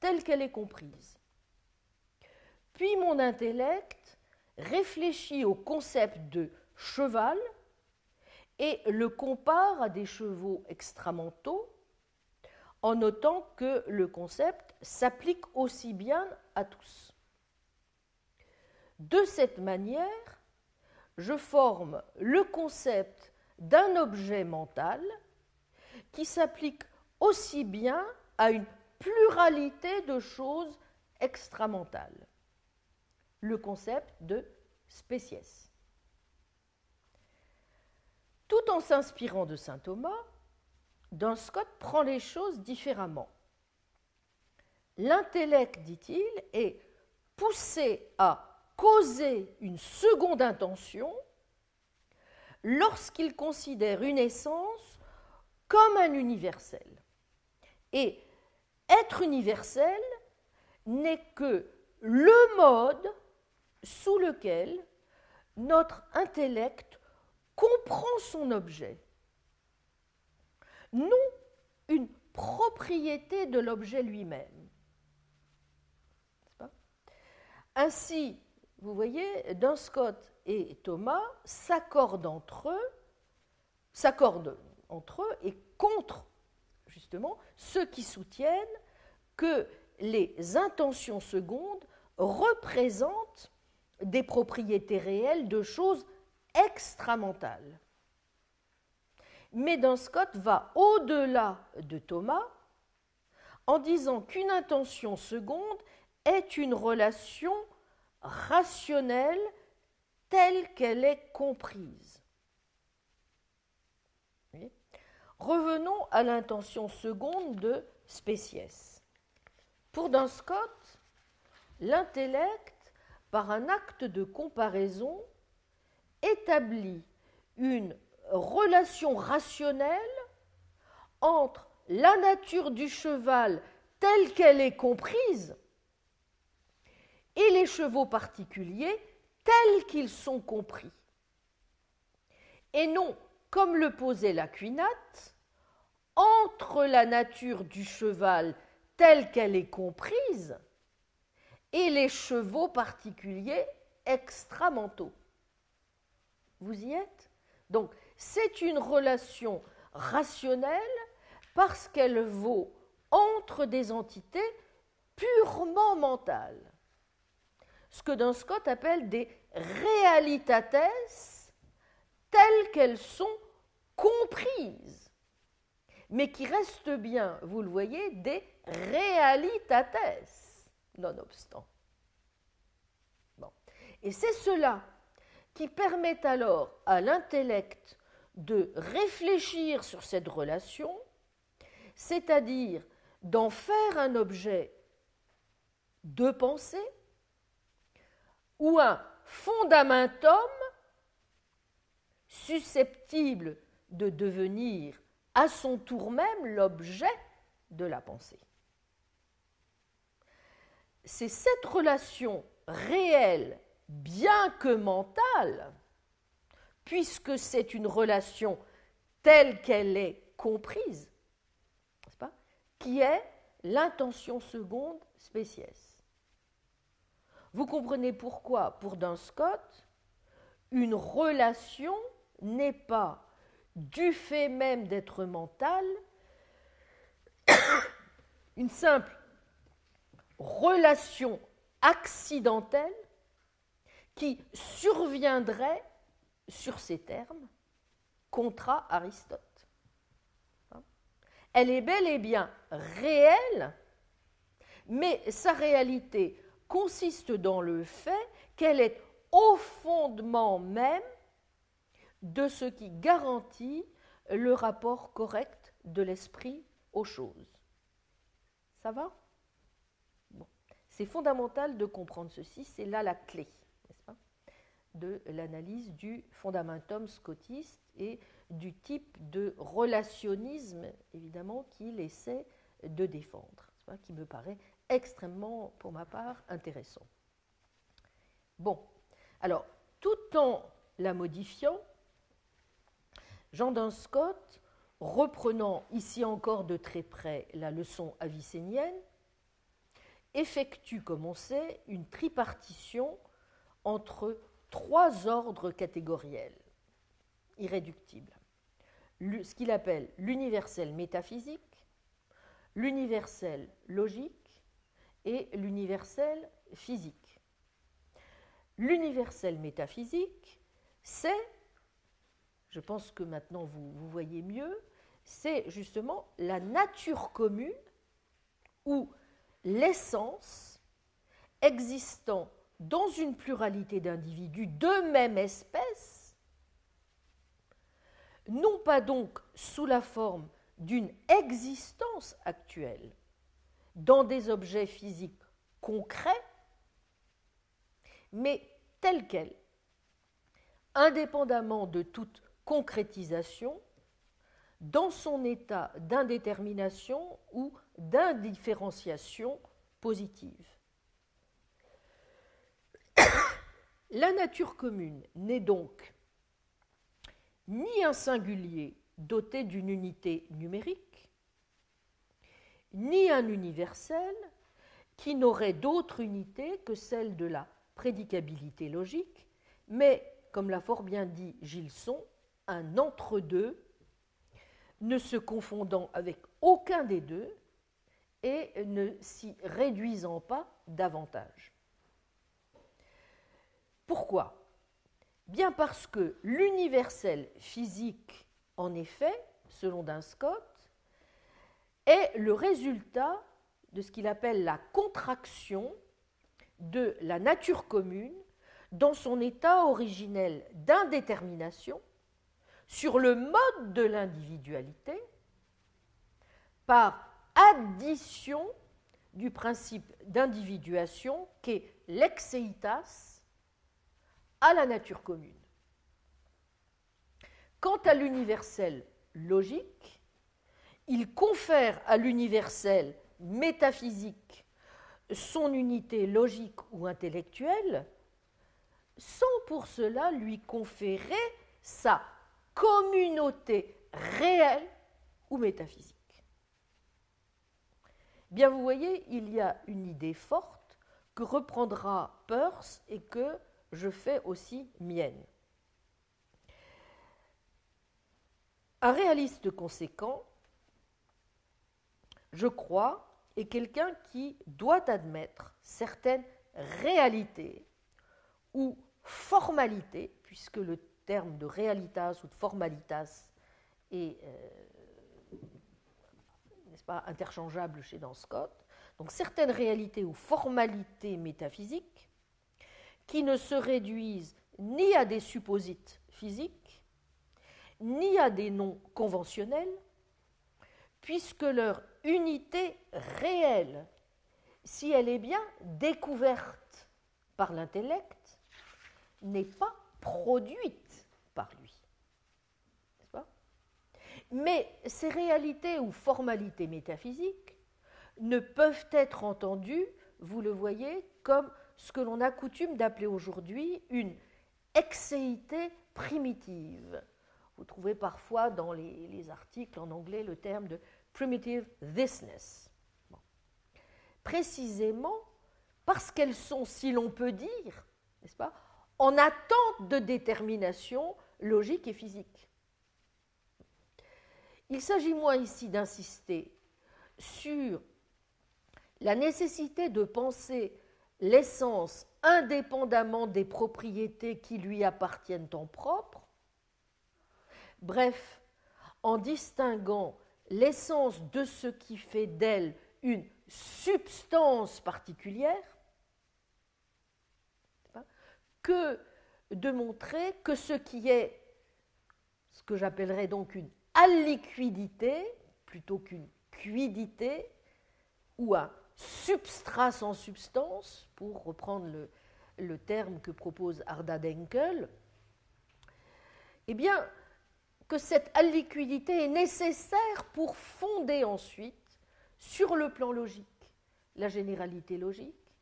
[SPEAKER 1] telle qu'elle est comprise. Puis mon intellect réfléchit au concept de cheval et le compare à des chevaux extramentaux en notant que le concept s'applique aussi bien à tous. De cette manière, je forme le concept d'un objet mental qui s'applique aussi bien à une pluralité de choses extramentales, le concept de spéciès. Tout en s'inspirant de saint Thomas, Duns Scott prend les choses différemment. L'intellect, dit-il, est poussé à causer une seconde intention lorsqu'il considère une essence comme un universel. Et être universel n'est que le mode sous lequel notre intellect comprend son objet, non une propriété de l'objet lui-même. Ainsi, vous voyez, Duns Scott et Thomas s'accordent entre eux et contre, justement, ceux qui soutiennent que les intentions secondes représentent des propriétés réelles de choses extramentales. Mais Duns Scott va au-delà de Thomas en disant qu'une intention seconde est une relation rationnelle telle qu'elle est comprise. Revenons à l'intention seconde de Spéciès. Pour Duns Scott, l'intellect, par un acte de comparaison, établit une relation rationnelle entre la nature du cheval telle qu'elle est comprise et les chevaux particuliers tels qu'ils sont compris. Et non, comme le posait l'Aquinate, entre la nature du cheval telle qu'elle est comprise et les chevaux particuliers extramentaux. Vous y êtes? Donc, c'est une relation rationnelle parce qu'elle vaut entre des entités purement mentales. Ce que Duns Scott appelle des realitates telles qu'elles sont comprises, mais qui restent bien, vous le voyez, des realitates, nonobstant. Bon. Et c'est cela qui permet alors à l'intellect de réfléchir sur cette relation, c'est-à-dire d'en faire un objet de pensée ou un fondamentum susceptible de devenir à son tour même l'objet de la pensée. C'est cette relation réelle, bien que mentale, puisque c'est une relation telle qu'elle est comprise, n'est-ce pas, qui est l'intention seconde Spéciès. Vous comprenez pourquoi, pour Duns Scott, une relation n'est pas, du fait même d'être mentale, une simple relation accidentelle qui surviendrait sur ces termes contra Aristote. Elle est bel et bien réelle, mais sa réalité consiste dans le fait qu'elle est au fondement même de ce qui garantit le rapport correct de l'esprit aux choses. Ça va ? Bon. C'est fondamental de comprendre ceci, c'est là la clé, n'est-ce pas, de l'analyse du fondamentum scotiste et du type de relationnisme, évidemment, qu'il essaie de défendre, qui me paraît extrêmement, pour ma part, intéressant. Bon, alors, tout en la modifiant, Jean Duns Scott, reprenant ici encore de très près la leçon avicénienne, effectue, comme on sait, une tripartition entre trois ordres catégoriels irréductibles. Ce qu'il appelle l'universel métaphysique, l'universel logique et l'universel physique. L'universel métaphysique, c'est, je pense que maintenant vous voyez mieux, c'est justement la nature commune ou l'essence existant dans une pluralité d'individus de même espèce, non pas donc sous la forme d'une existence actuelle dans des objets physiques concrets, mais tels quels, indépendamment de toute concrétisation, dans son état d'indétermination ou d'indifférenciation positive. La nature commune n'est donc ni un singulier doté d'une unité numérique, ni un universel qui n'aurait d'autre unité que celle de la prédicabilité logique, mais, comme l'a fort bien dit Gilson, un entre-deux, ne se confondant avec aucun des deux et ne s'y réduisant pas davantage. Pourquoi ? Bien parce que l'universel physique, en effet, selon Duns Scott, est le résultat de ce qu'il appelle la contraction de la nature commune dans son état originel d'indétermination sur le mode de l'individualité par addition du principe d'individuation qu'est l'exeitas à la nature commune. Quant à l'universel logique, il confère à l'universel métaphysique son unité logique ou intellectuelle, sans pour cela lui conférer sa communauté réelle ou métaphysique. Bien, vous voyez, il y a une idée forte que reprendra Peirce et que je fais aussi mienne. Un réaliste conséquent, je crois, est quelqu'un qui doit admettre certaines réalités ou formalités, puisque le terme de realitas ou de formalitas est n'est-ce pas, interchangeable chez Duns Scott, donc certaines réalités ou formalités métaphysiques qui ne se réduisent ni à des supposites physiques, ni à des noms conventionnels, puisque leur unité réelle, si elle est bien découverte par l'intellect, n'est pas produite par lui. N'est-ce pas ? Mais ces réalités ou formalités métaphysiques ne peuvent être entendues, vous le voyez, comme ce que l'on a coutume d'appeler aujourd'hui une exéité primitive. Vous trouvez parfois dans les articles en anglais le terme de primitive thisness. Bon. Précisément parce qu'elles sont, si l'on peut dire, n'est-ce pas, en attente de détermination logique et physique. Il s'agit moins ici d'insister sur la nécessité de penser l'essence indépendamment des propriétés qui lui appartiennent en propre, bref, en distinguant l'essence de ce qui fait d'elle une substance particulière, que de montrer que ce qui est ce que j'appellerais donc une aliquidité plutôt qu'une quidité ou un substrat sans substance, pour reprendre le terme que propose Ardad Henkel, eh bien, que cette aliquidité est nécessaire pour fonder ensuite, sur le plan logique, la généralité logique,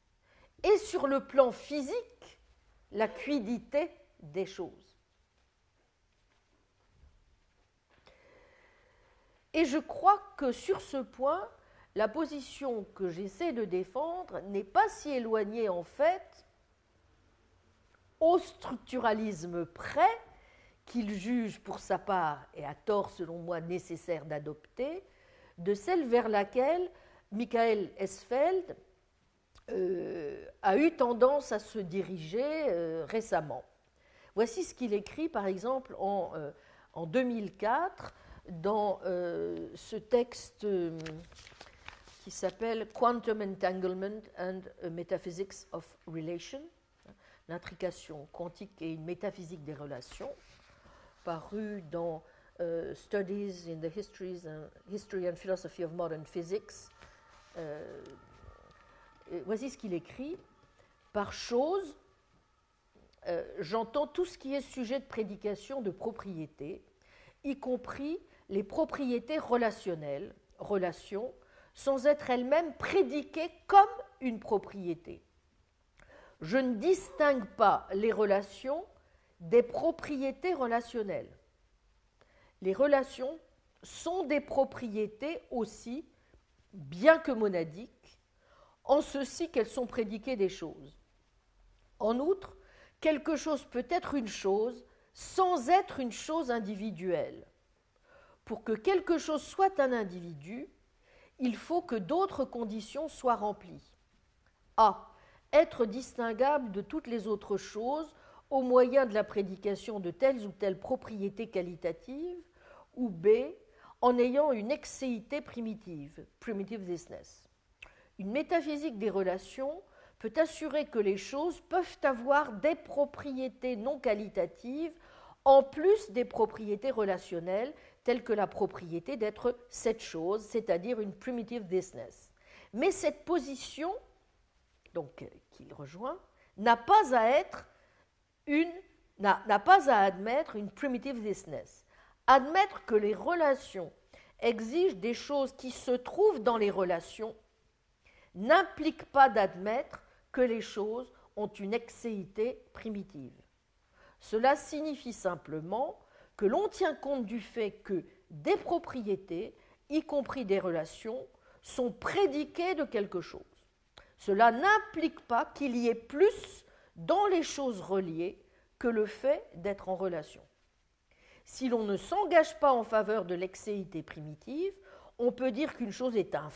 [SPEAKER 1] et sur le plan physique, la quidité des choses. Et je crois que sur ce point, la position que j'essaie de défendre n'est pas si éloignée en fait au structuralisme près qu'il juge pour sa part, et à tort selon moi nécessaire d'adopter, de celle vers laquelle Michael Esfeld a eu tendance à se diriger récemment. Voici ce qu'il écrit par exemple en 2004 dans ce texte qui s'appelle Quantum Entanglement and a Metaphysics of Relation, l'intrication quantique et une métaphysique des relations, paru dans Studies in the History and Philosophy of Modern Physics. Voici ce qu'il écrit. Par chose, j'entends tout ce qui est sujet de prédication de propriété, y compris les propriétés relationnelles, relations, sans être elles-mêmes prédiquées comme une propriété. Je ne distingue pas les relations des propriétés relationnelles. Les relations sont des propriétés aussi, bien que monadiques, en ceci qu'elles sont prédiquées des choses. En outre, quelque chose peut être une chose sans être une chose individuelle. Pour que quelque chose soit un individu, il faut que d'autres conditions soient remplies. A. Être distinguable de toutes les autres choses au moyen de la prédication de telles ou telles propriétés qualitatives, ou B. En ayant une excéité primitive, primitive thisness. Une métaphysique des relations peut assurer que les choses peuvent avoir des propriétés non qualitatives en plus des propriétés relationnelles, telles que la propriété d'être cette chose, c'est-à-dire une primitive thisness. Mais cette position, donc qu'il rejoint, n'a pas à admettre une primitive thisness. Admettre que les relations exigent des choses qui se trouvent dans les relations n'implique pas d'admettre que les choses ont une excéité primitive. Cela signifie simplement que l'on tient compte du fait que des propriétés, y compris des relations, sont prédiquées de quelque chose. Cela n'implique pas qu'il y ait plus dans les choses reliées que le fait d'être en relation. Si l'on ne s'engage pas en faveur de l'excéité primitive, on peut dire qu'une chose est un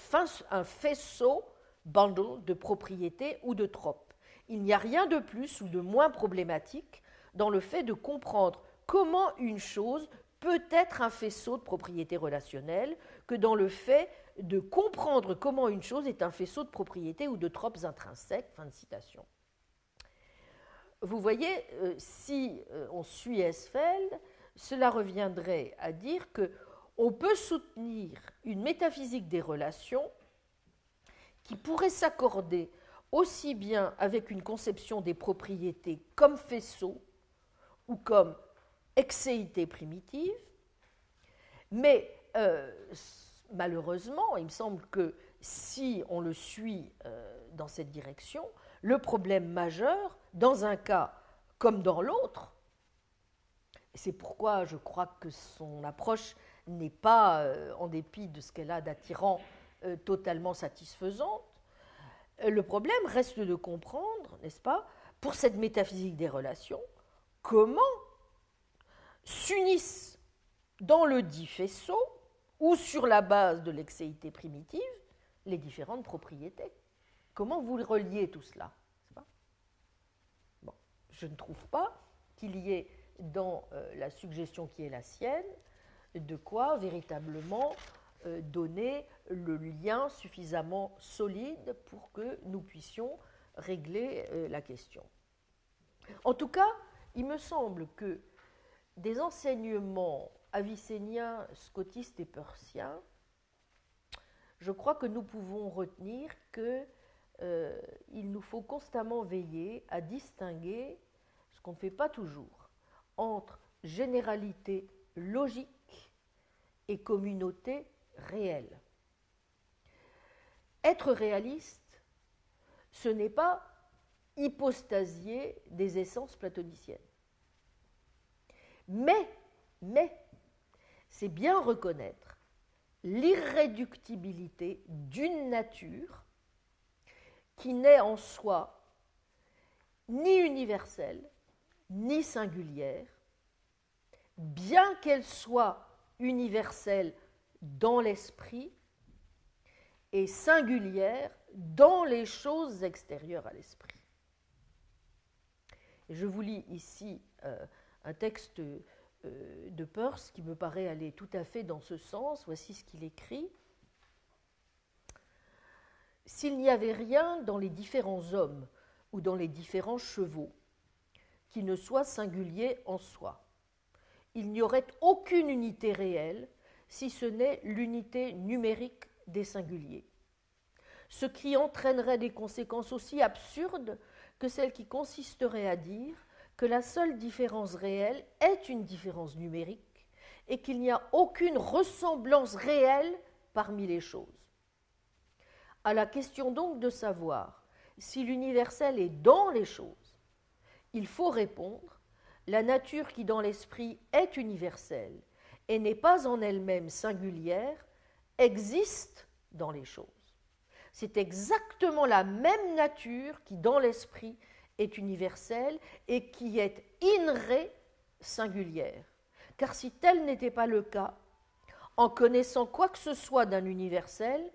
[SPEAKER 1] faisceau, bundle de propriétés ou de tropes. Il n'y a rien de plus ou de moins problématique dans le fait de comprendre comment une chose peut être un faisceau de propriétés relationnelles que dans le fait de comprendre comment une chose est un faisceau de propriétés ou de tropes intrinsèques. Fin de citation. Vous voyez, si on suit Hesfeld, cela reviendrait à dire qu'on peut soutenir une métaphysique des relations qui pourrait s'accorder aussi bien avec une conception des propriétés comme faisceau ou comme excéité primitive, mais malheureusement, il me semble que si on le suit dans cette direction, le problème majeur, dans un cas comme dans l'autre, et c'est pourquoi je crois que son approche n'est pas, en dépit de ce qu'elle a d'attirant, totalement satisfaisante, le problème reste de comprendre, n'est-ce pas, pour cette métaphysique des relations, comment s'unissent dans le dit faisceau ou sur la base de l'excéité primitive les différentes propriétés. Comment vous reliez tout cela, n'est-ce pas ? Bon, je ne trouve pas qu'il y ait dans la suggestion qui est la sienne de quoi véritablement donner le lien suffisamment solide pour que nous puissions régler la question. En tout cas, il me semble que des enseignements avicéniens, scotistes et peirsiens, je crois que nous pouvons retenir qu'il nous faut constamment veiller à distinguer, ce qu'on ne fait pas toujours, entre généralité logique et communauté réelle. Être réaliste, ce n'est pas hypostasier des essences platoniciennes. Mais, c'est bien reconnaître l'irréductibilité d'une nature qui n'est en soi ni universelle, ni singulière, bien qu'elle soit universelle dans l'esprit et singulière dans les choses extérieures à l'esprit. Et je vous lis ici un texte de Peirce qui me paraît aller tout à fait dans ce sens. Voici ce qu'il écrit. « S'il n'y avait rien dans les différents hommes ou dans les différents chevaux qui ne soit singulier en soi, il n'y aurait aucune unité réelle si ce n'est l'unité numérique des singuliers, ce qui entraînerait des conséquences aussi absurdes que celles qui consisteraient à dire que la seule différence réelle est une différence numérique et qu'il n'y a aucune ressemblance réelle parmi les choses. À la question donc de savoir si l'universel est dans les choses, il faut répondre: la nature qui dans l'esprit est universelle et n'est pas en elle-même singulière existe dans les choses. C'est exactement la même nature qui dans l'esprit est universelle et qui est in re singulière. Car si tel n'était pas le cas, en connaissant quoi que ce soit d'un universel,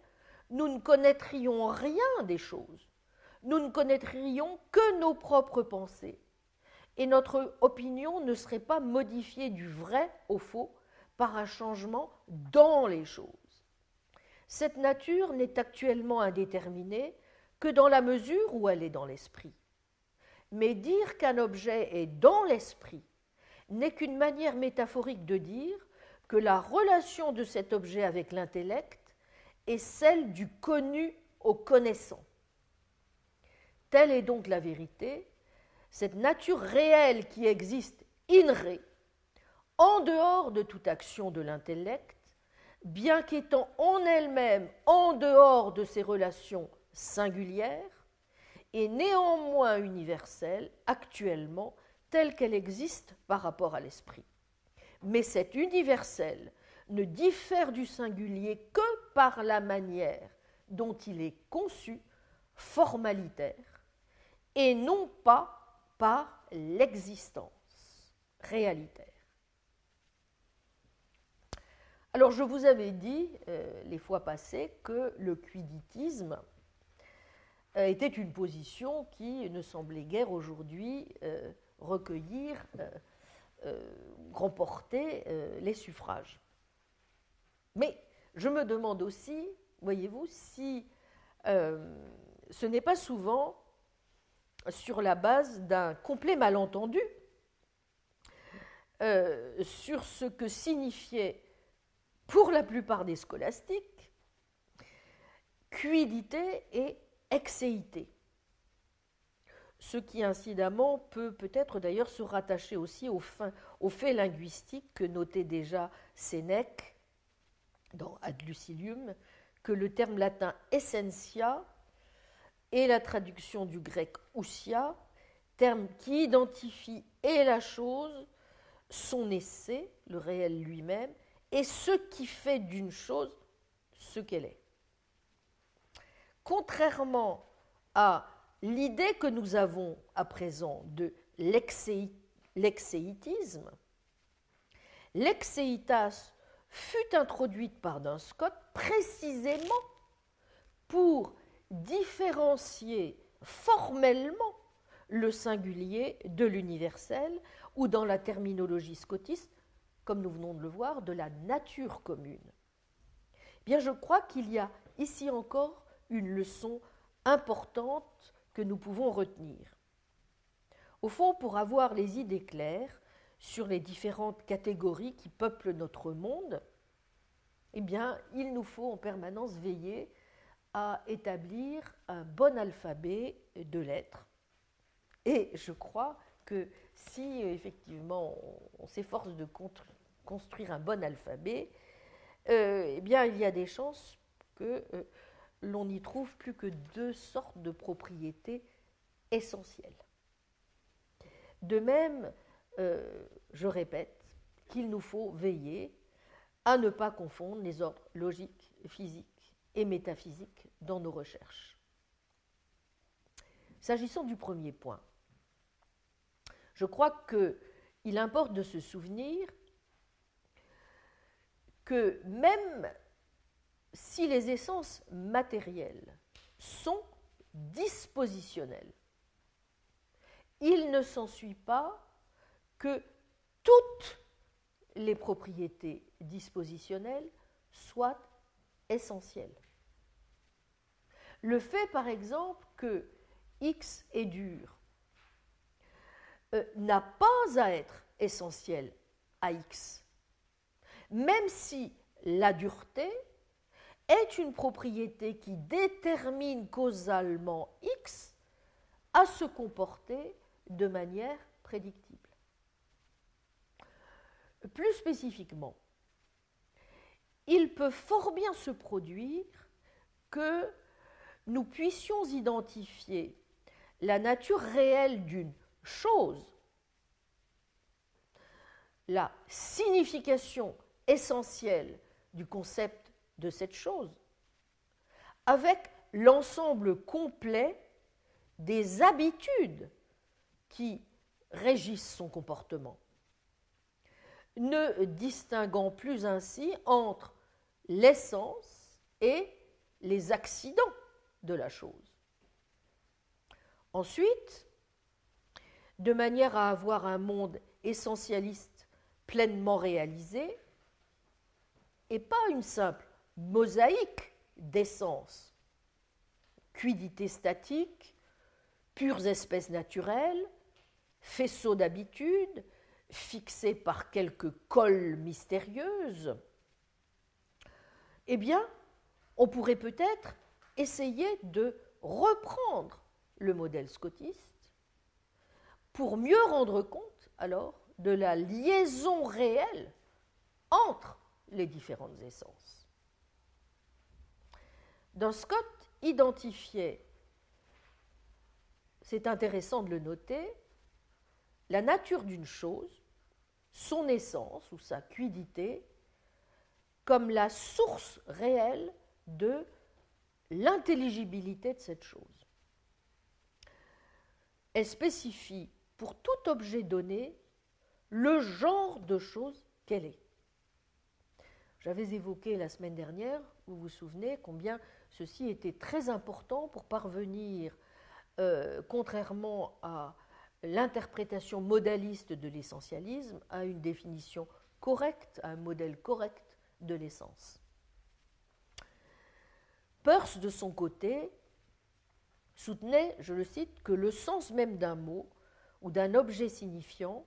[SPEAKER 1] nous ne connaîtrions rien des choses. Nous ne connaîtrions que nos propres pensées. Et notre opinion ne serait pas modifiée du vrai au faux par un changement dans les choses. Cette nature n'est actuellement indéterminée que dans la mesure où elle est dans l'esprit. Mais dire qu'un objet est dans l'esprit n'est qu'une manière métaphorique de dire que la relation de cet objet avec l'intellect est celle du connu au connaissant. Telle est donc la vérité, cette nature réelle qui existe in re, en dehors de toute action de l'intellect, bien qu'étant en elle-même en dehors de ces relations singulières, est néanmoins universelle actuellement telle qu'elle existe par rapport à l'esprit. Mais cet universel ne diffère du singulier que par la manière dont il est conçu, formalitaire, et non pas par l'existence réalitaire. Alors, je vous avais dit les fois passées que le quiddittisme était une position qui ne semblait guère aujourd'hui recueillir, remporter les suffrages. Mais je me demande aussi, voyez-vous, si ce n'est pas souvent sur la base d'un complet malentendu sur ce que signifiait pour la plupart des scolastiques quiddité et exéité. Ce qui incidemment peut-être d'ailleurs se rattacher aussi au fait linguistique que notait déjà Sénèque dans Ad Lucilium, que le terme latin essentia et la traduction du grec ousia, terme qui identifie et la chose, son essai, le réel lui-même, et ce qui fait d'une chose ce qu'elle est. Contrairement à l'idée que nous avons à présent de l'exéitisme, l'exéitas fut introduite par Duns Scott précisément pour différencier formellement le singulier de l'universel, ou dans la terminologie scottiste, comme nous venons de le voir, de la nature commune. Bien, je crois qu'il y a ici encore une leçon importante que nous pouvons retenir. Au fond, pour avoir les idées claires sur les différentes catégories qui peuplent notre monde, eh bien, il nous faut en permanence veiller à établir un bon alphabet de lettres. Et je crois que si effectivement on s'efforce de construire un bon alphabet, eh bien, il y a des chances que l'on n'y trouve plus que deux sortes de propriétés essentielles. De même, je répète qu'il nous faut veiller à ne pas confondre les ordres logiques, physiques et métaphysiques dans nos recherches. S'agissant du premier point, je crois qu'il importe de se souvenir que même si les essences matérielles sont dispositionnelles, il ne s'ensuit pas que toutes les propriétés dispositionnelles soient essentielles. Le fait, par exemple, que X est dur n'a pas à être essentiel à X, même si la dureté est une propriété qui détermine causalement X à se comporter de manière prédictible. Plus spécifiquement, il peut fort bien se produire que nous puissions identifier la nature réelle d'une chose, la signification essentielle du concept de cette chose, avec l'ensemble complet des habitudes qui régissent son comportement, ne distinguant plus ainsi entre l'essence et les accidents de la chose. Ensuite, de manière à avoir un monde essentialiste pleinement réalisé, et pas une simple mosaïque d'essences, quiddité statique, pures espèces naturelles, faisceaux d'habitudes, fixés par quelques colles mystérieuses, eh bien, on pourrait peut-être essayer de reprendre le modèle scotiste pour mieux rendre compte, alors, de la liaison réelle entre les différentes essences. Dans Scott identifiait, c'est intéressant de le noter, la nature d'une chose, son essence ou sa quiddité, comme la source réelle de l'intelligibilité de cette chose. Elle spécifie pour tout objet donné le genre de chose qu'elle est. J'avais évoqué la semaine dernière, vous vous souvenez, combien ceci était très important pour parvenir, contrairement à l'interprétation modaliste de l'essentialisme, à une définition correcte, à un modèle correct de l'essence. Peirce, de son côté, soutenait, je le cite, que le sens même d'un mot ou d'un objet signifiant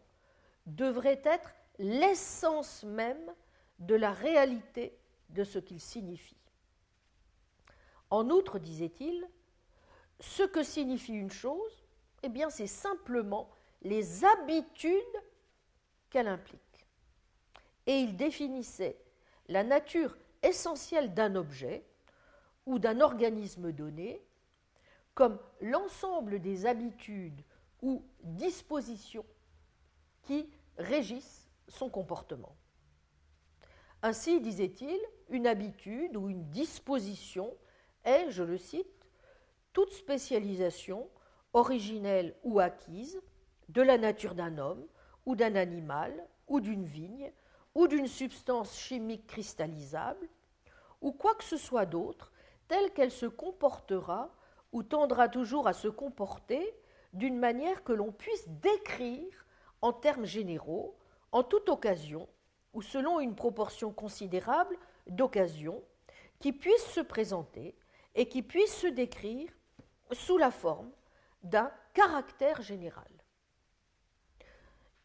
[SPEAKER 1] devrait être l'essence même de la réalité de ce qu'il signifie. En outre, disait-il, ce que signifie une chose, eh bien, c'est simplement les habitudes qu'elle implique. Et il définissait la nature essentielle d'un objet ou d'un organisme donné comme l'ensemble des habitudes ou dispositions qui régissent son comportement. Ainsi, disait-il, une habitude ou une disposition est, je le cite, toute spécialisation, originelle ou acquise, de la nature d'un homme ou d'un animal ou d'une vigne ou d'une substance chimique cristallisable ou quoi que ce soit d'autre, telle qu'elle se comportera ou tendra toujours à se comporter d'une manière que l'on puisse décrire en termes généraux, en toute occasion, ou selon une proportion considérable d'occasions qui puissent se présenter et qui puissent se décrire sous la forme d'un caractère général.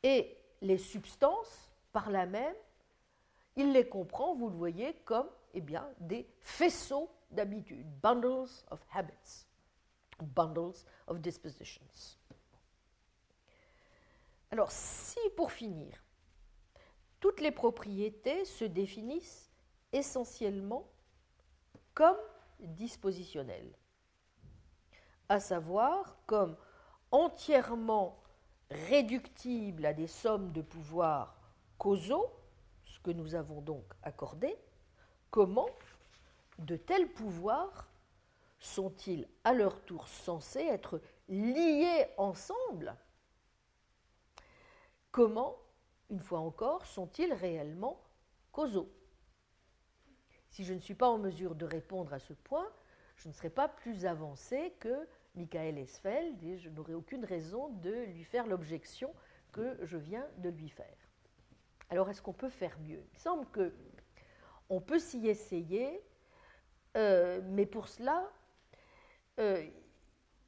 [SPEAKER 1] Et les substances, par là même, il les comprend, vous le voyez, comme des faisceaux d'habitudes, bundles of habits, bundles of dispositions. Alors, si pour finir, toutes les propriétés se définissent essentiellement comme dispositionnelles, à savoir comme entièrement réductibles à des sommes de pouvoirs causaux, ce que nous avons donc accordé, comment de tels pouvoirs sont-ils à leur tour censés être liés ensemble? Comment, une fois encore, sont-ils réellement causaux? Si je ne suis pas en mesure de répondre à ce point, je ne serai pas plus avancé que Michael Herzfeld et je n'aurai aucune raison de lui faire l'objection que je viens de lui faire. Alors, est-ce qu'on peut faire mieux? Il semble qu'on peut s'y essayer, mais pour cela,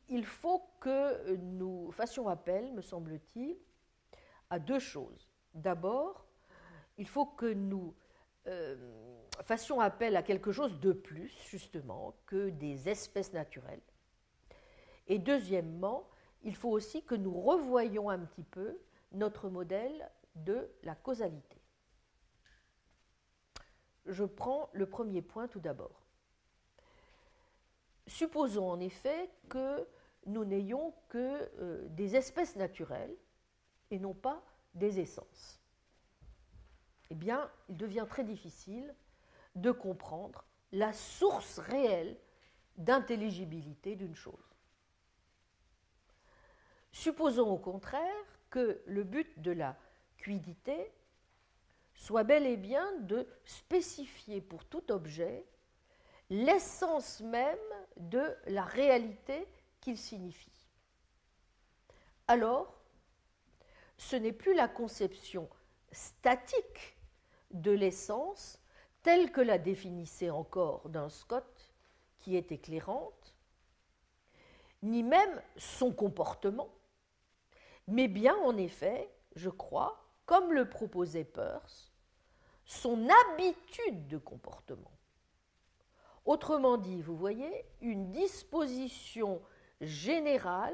[SPEAKER 1] il faut que nous fassions appel, me semble-t-il, à deux choses. D'abord, il faut que nous fassions appel à quelque chose de plus, justement, que des espèces naturelles. Et deuxièmement, il faut aussi que nous revoyions un petit peu notre modèle de la causalité. Je prends le premier point tout d'abord. Supposons en effet que nous n'ayons que des espèces naturelles et non pas des essences. Eh bien, il devient très difficile de comprendre la source réelle d'intelligibilité d'une chose. Supposons au contraire que le but de la quiddité soit bel et bien de spécifier pour tout objet l'essence même de la réalité qu'il signifie. Alors, ce n'est plus la conception statique de l'essence telle que la définissait encore Duns Scott qui est éclairante, ni même son comportement, mais bien en effet, je crois, comme le proposait Peirce, son habitude de comportement. Autrement dit, vous voyez, une disposition générale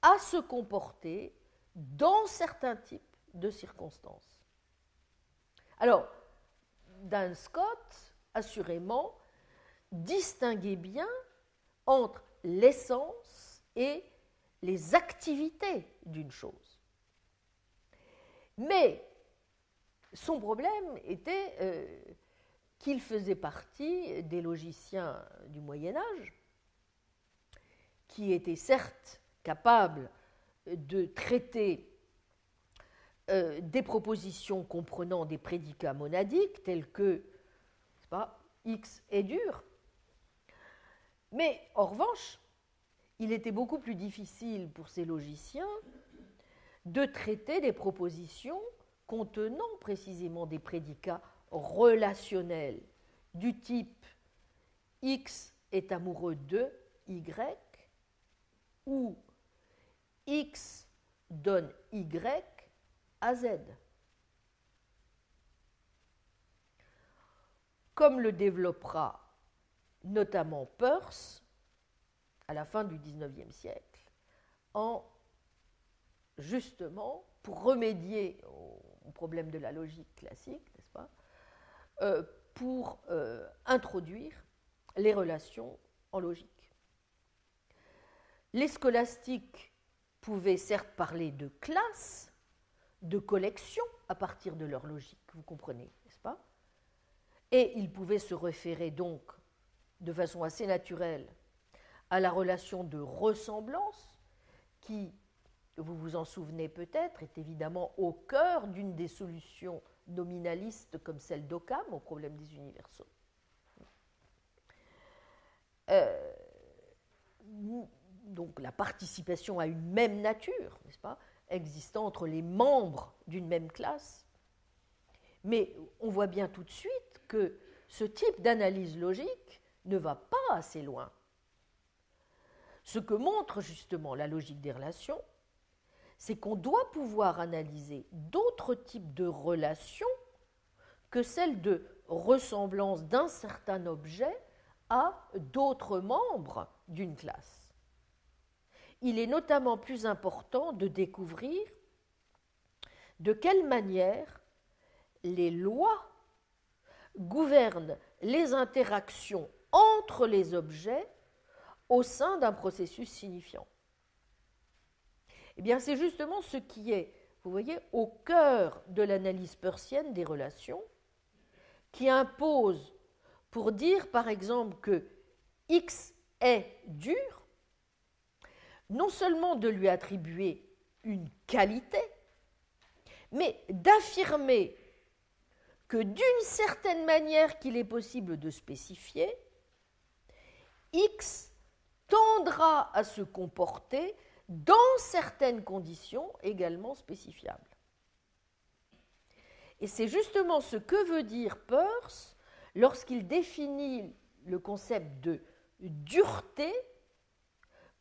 [SPEAKER 1] à se comporter dans certains types de circonstances. Alors, Duns Scott, assurément, distinguait bien entre l'essence et les activités d'une chose. Mais son problème était qu'il faisait partie des logiciens du Moyen-Âge, qui étaient certes capables de traiter des propositions comprenant des prédicats monadiques tels que X est dur, mais en revanche, il était beaucoup plus difficile pour ces logiciens de traiter des propositions contenant précisément des prédicats relationnels du type X est amoureux de Y ou X donne Y à Z. Comme le développera notamment Peirce à la fin du XIXe siècle, justement, pour remédier au problème de la logique classique, n'est-ce pas, pour introduire les relations en logique. Les scolastiques pouvaient certes parler de classes, de collections à partir de leur logique, vous comprenez, n'est-ce pas? Et ils pouvaient se référer donc de façon assez naturelle à la relation de ressemblance qui, vous vous en souvenez peut-être, est évidemment au cœur d'une des solutions nominalistes comme celle d'Occam au problème des universaux. Donc la participation à une même nature, n'est-ce pas, existant entre les membres d'une même classe. Mais on voit bien tout de suite que ce type d'analyse logique ne va pas assez loin. Ce que montre justement la logique des relations, c'est qu'on doit pouvoir analyser d'autres types de relations que celles de ressemblance d'un certain objet à d'autres membres d'une classe. Il est notamment plus important de découvrir de quelle manière les lois gouvernent les interactions entre les objets au sein d'un processus signifiant. Eh bien, c'est justement ce qui est, vous voyez, au cœur de l'analyse peircienne des relations, qui impose, pour dire par exemple que X est dur, non seulement de lui attribuer une qualité, mais d'affirmer que d'une certaine manière qu'il est possible de spécifier, X tendra à se comporter dans certaines conditions également spécifiables. Et c'est justement ce que veut dire Peirce lorsqu'il définit le concept de dureté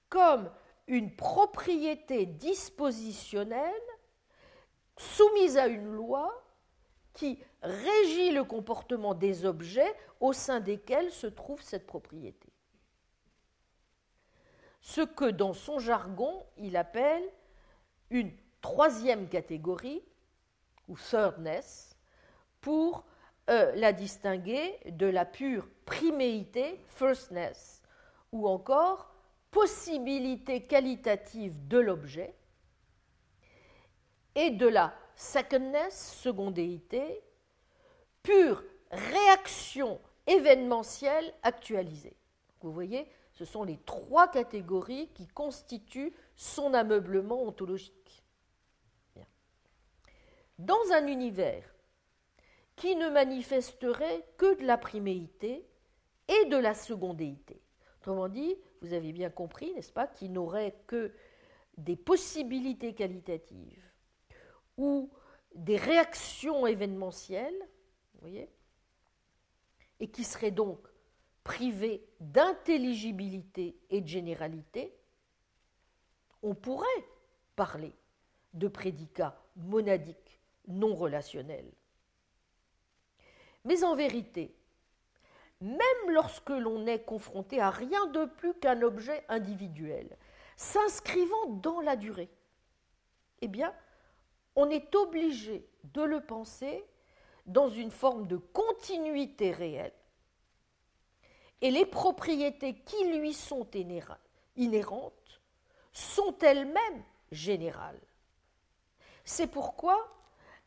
[SPEAKER 1] comme une propriété dispositionnelle soumise à une loi qui régit le comportement des objets au sein desquels se trouve cette propriété. Ce que dans son jargon, il appelle une troisième catégorie, ou thirdness, pour la distinguer de la pure priméité, firstness, ou encore possibilité qualitative de l'objet, et de la secondness, secondéité, pure réaction événementielle actualisée. Vous voyez, ce sont les trois catégories qui constituent son ameublement ontologique. Bien. Dans un univers qui ne manifesterait que de la priméité et de la secondéité, autrement dit, vous avez bien compris, n'est-ce pas, qui n'aurait que des possibilités qualitatives ou des réactions événementielles, vous voyez, et qui serait donc privé d'intelligibilité et de généralité, on pourrait parler de prédicats monadiques non relationnels. Mais en vérité, même lorsque l'on est confronté à rien de plus qu'un objet individuel, s'inscrivant dans la durée, eh bien, on est obligé de le penser dans une forme de continuité réelle, et les propriétés qui lui sont inhérentes sont elles-mêmes générales. C'est pourquoi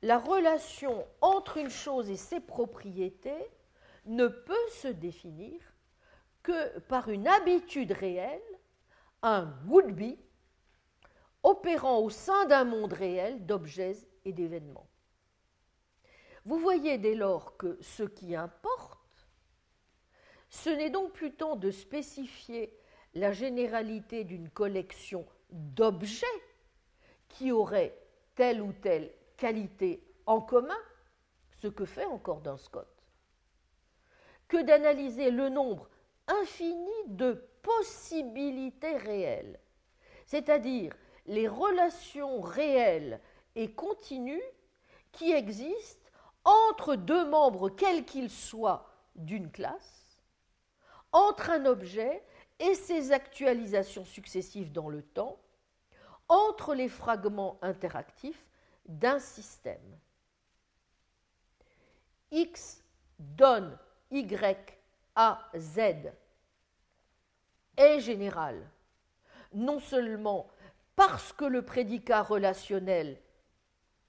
[SPEAKER 1] la relation entre une chose et ses propriétés ne peut se définir que par une habitude réelle, un would-be, opérant au sein d'un monde réel d'objets et d'événements. Vous voyez dès lors que ce qui importe, ce n'est donc plus tant de spécifier la généralité d'une collection d'objets qui auraient telle ou telle qualité en commun, ce que fait encore Duns Scott, que d'analyser le nombre infini de possibilités réelles, c'est-à-dire les relations réelles et continues qui existent entre deux membres, quels qu'ils soient, d'une classe, entre un objet et ses actualisations successives dans le temps, entre les fragments interactifs d'un système. X donne Y à Z est général, non seulement parce que le prédicat relationnel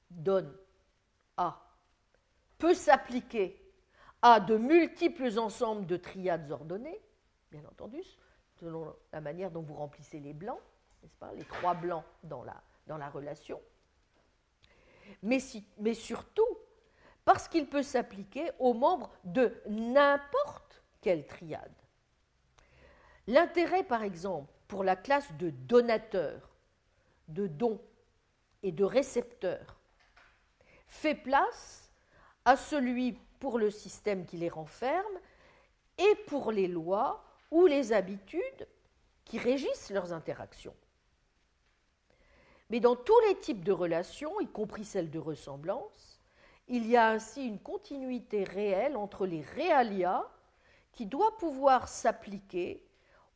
[SPEAKER 1] donne A peut s'appliquer à de multiples ensembles de triades ordonnées, bien entendu, selon la manière dont vous remplissez les blancs, n'est-ce pas, les trois blancs dans la relation, mais surtout parce qu'il peut s'appliquer aux membres de n'importe quelle triade. L'intérêt, par exemple, pour la classe de donateurs, de dons et de récepteurs fait place à celui pour le système qui les renferme et pour les lois ou les habitudes qui régissent leurs interactions. Mais dans tous les types de relations, y compris celles de ressemblance, il y a ainsi une continuité réelle entre les réalia qui doit pouvoir s'appliquer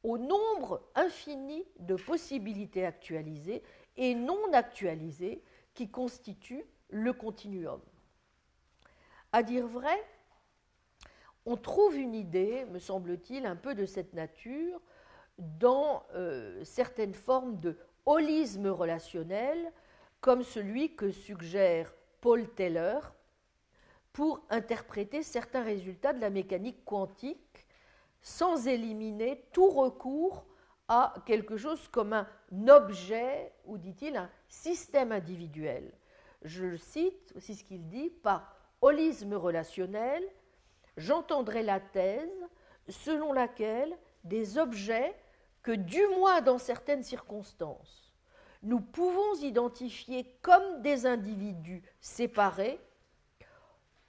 [SPEAKER 1] au nombre infini de possibilités actualisées et non actualisées qui constituent le continuum. À dire vrai, on trouve une idée, me semble-t-il, un peu de cette nature dans certaines formes de holisme relationnel, comme celui que suggère Paul Taylor pour interpréter certains résultats de la mécanique quantique sans éliminer tout recours à quelque chose comme un objet, ou dit-il, un système individuel. Je le cite, c'est ce qu'il dit, par holisme relationnel, j'entendrai la thèse selon laquelle des objets que, du moins dans certaines circonstances, nous pouvons identifier comme des individus séparés,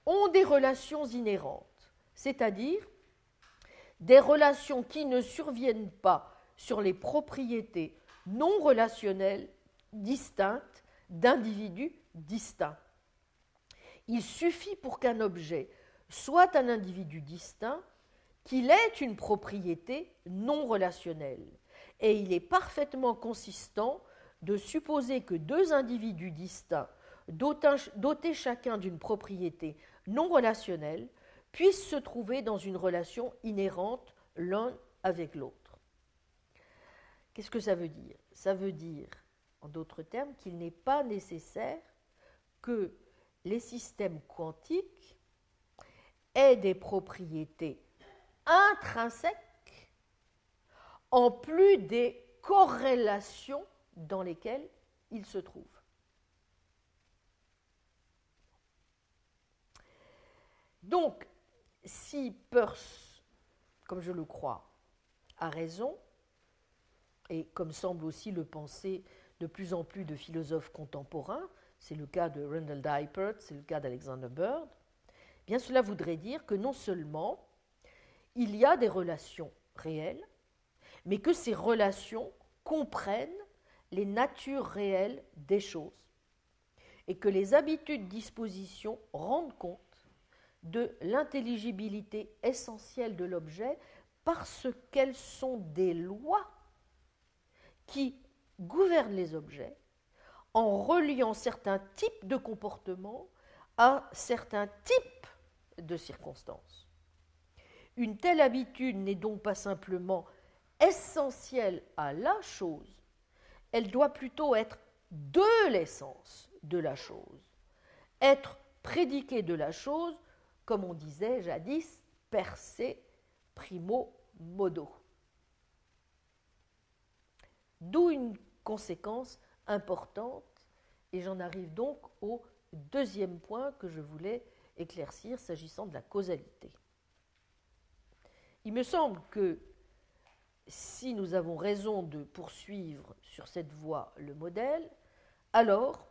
[SPEAKER 1] ont des relations inhérentes, c'est-à-dire des relations qui ne surviennent pas sur les propriétés non relationnelles distinctes d'individus distincts. Il suffit pour qu'un objet soit un individu distinct qu'il ait une propriété non relationnelle. Et il est parfaitement consistant de supposer que deux individus distincts, dotés chacun d'une propriété non relationnelle, puissent se trouver dans une relation inhérente l'un avec l'autre. Qu'est-ce que ça veut dire? Ça veut dire, en d'autres termes, qu'il n'est pas nécessaire que les systèmes quantiques aient des propriétés intrinsèques en plus des corrélations dans lesquelles ils se trouvent. Donc, si Peirce, comme je le crois, a raison, et comme semble aussi le penser de plus en plus de philosophes contemporains, c'est le cas de Randall Dipert, c'est le cas d'Alexander Bird, eh bien cela voudrait dire que non seulement il y a des relations réelles, mais que ces relations comprennent les natures réelles des choses, et que les habitudes dispositions rendent compte de l'intelligibilité essentielle de l'objet parce qu'elles sont des lois qui gouvernent les objets en reliant certains types de comportements à certains types de circonstances. Une telle habitude n'est donc pas simplement essentielle à la chose, elle doit plutôt être de l'essence de la chose, être prédiquée de la chose, comme on disait jadis, per se primo modo. D'où une conséquence importante, et j'en arrive donc au deuxième point que je voulais éclaircir s'agissant de la causalité. Il me semble que si nous avons raison de poursuivre sur cette voie le modèle, alors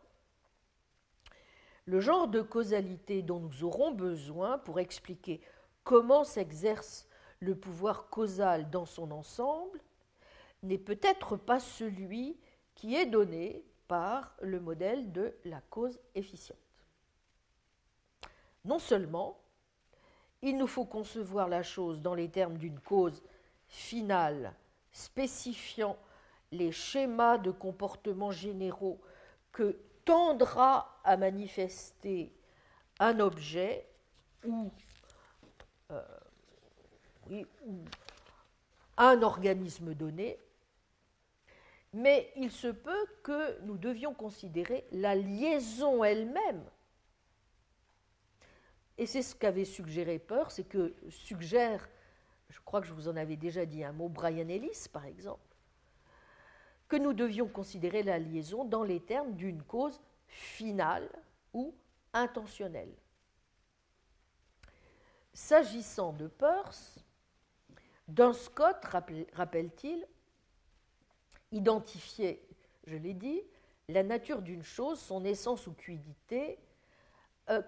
[SPEAKER 1] le genre de causalité dont nous aurons besoin pour expliquer comment s'exerce le pouvoir causal dans son ensemble n'est peut-être pas celui qui est donné par le modèle de la cause efficiente. Non seulement il nous faut concevoir la chose dans les termes d'une cause finale spécifiant les schémas de comportement généraux que tendra à manifester un objet ou un organisme donné, mais il se peut que nous devions considérer la liaison elle-même. Et c'est ce qu'avait suggéré Peirce, c'est que suggère, je crois que je vous en avais déjà dit un mot, Brian Ellis par exemple, que nous devions considérer la liaison dans les termes d'une cause finale ou intentionnelle. S'agissant de Peirce, Duns Scott, rappelle-t-il, identifiait, je l'ai dit, la nature d'une chose, son essence ou quiddité,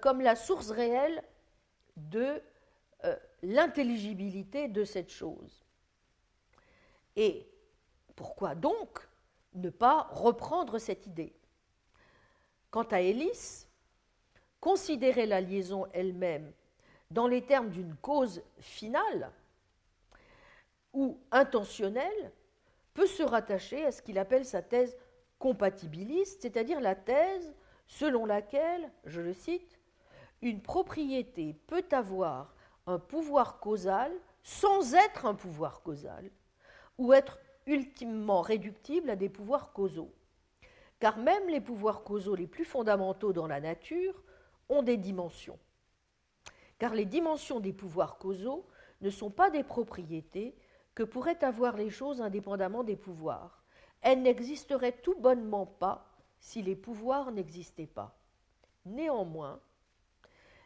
[SPEAKER 1] comme la source réelle de l'intelligibilité de cette chose. Et pourquoi donc ne pas reprendre cette idée? Quant à Ellis, considérer la liaison elle-même dans les termes d'une cause finale ou intentionnelle peut se rattacher à ce qu'il appelle sa thèse compatibiliste, c'est-à-dire la thèse selon laquelle, je le cite, une propriété peut avoir un pouvoir causal sans être un pouvoir causal, ou être ultimement réductible à des pouvoirs causaux. Car même les pouvoirs causaux les plus fondamentaux dans la nature ont des dimensions. Car les dimensions des pouvoirs causaux ne sont pas des propriétés que pourraient avoir les choses indépendamment des pouvoirs. Elles n'existeraient tout bonnement pas si les pouvoirs n'existaient pas. Néanmoins,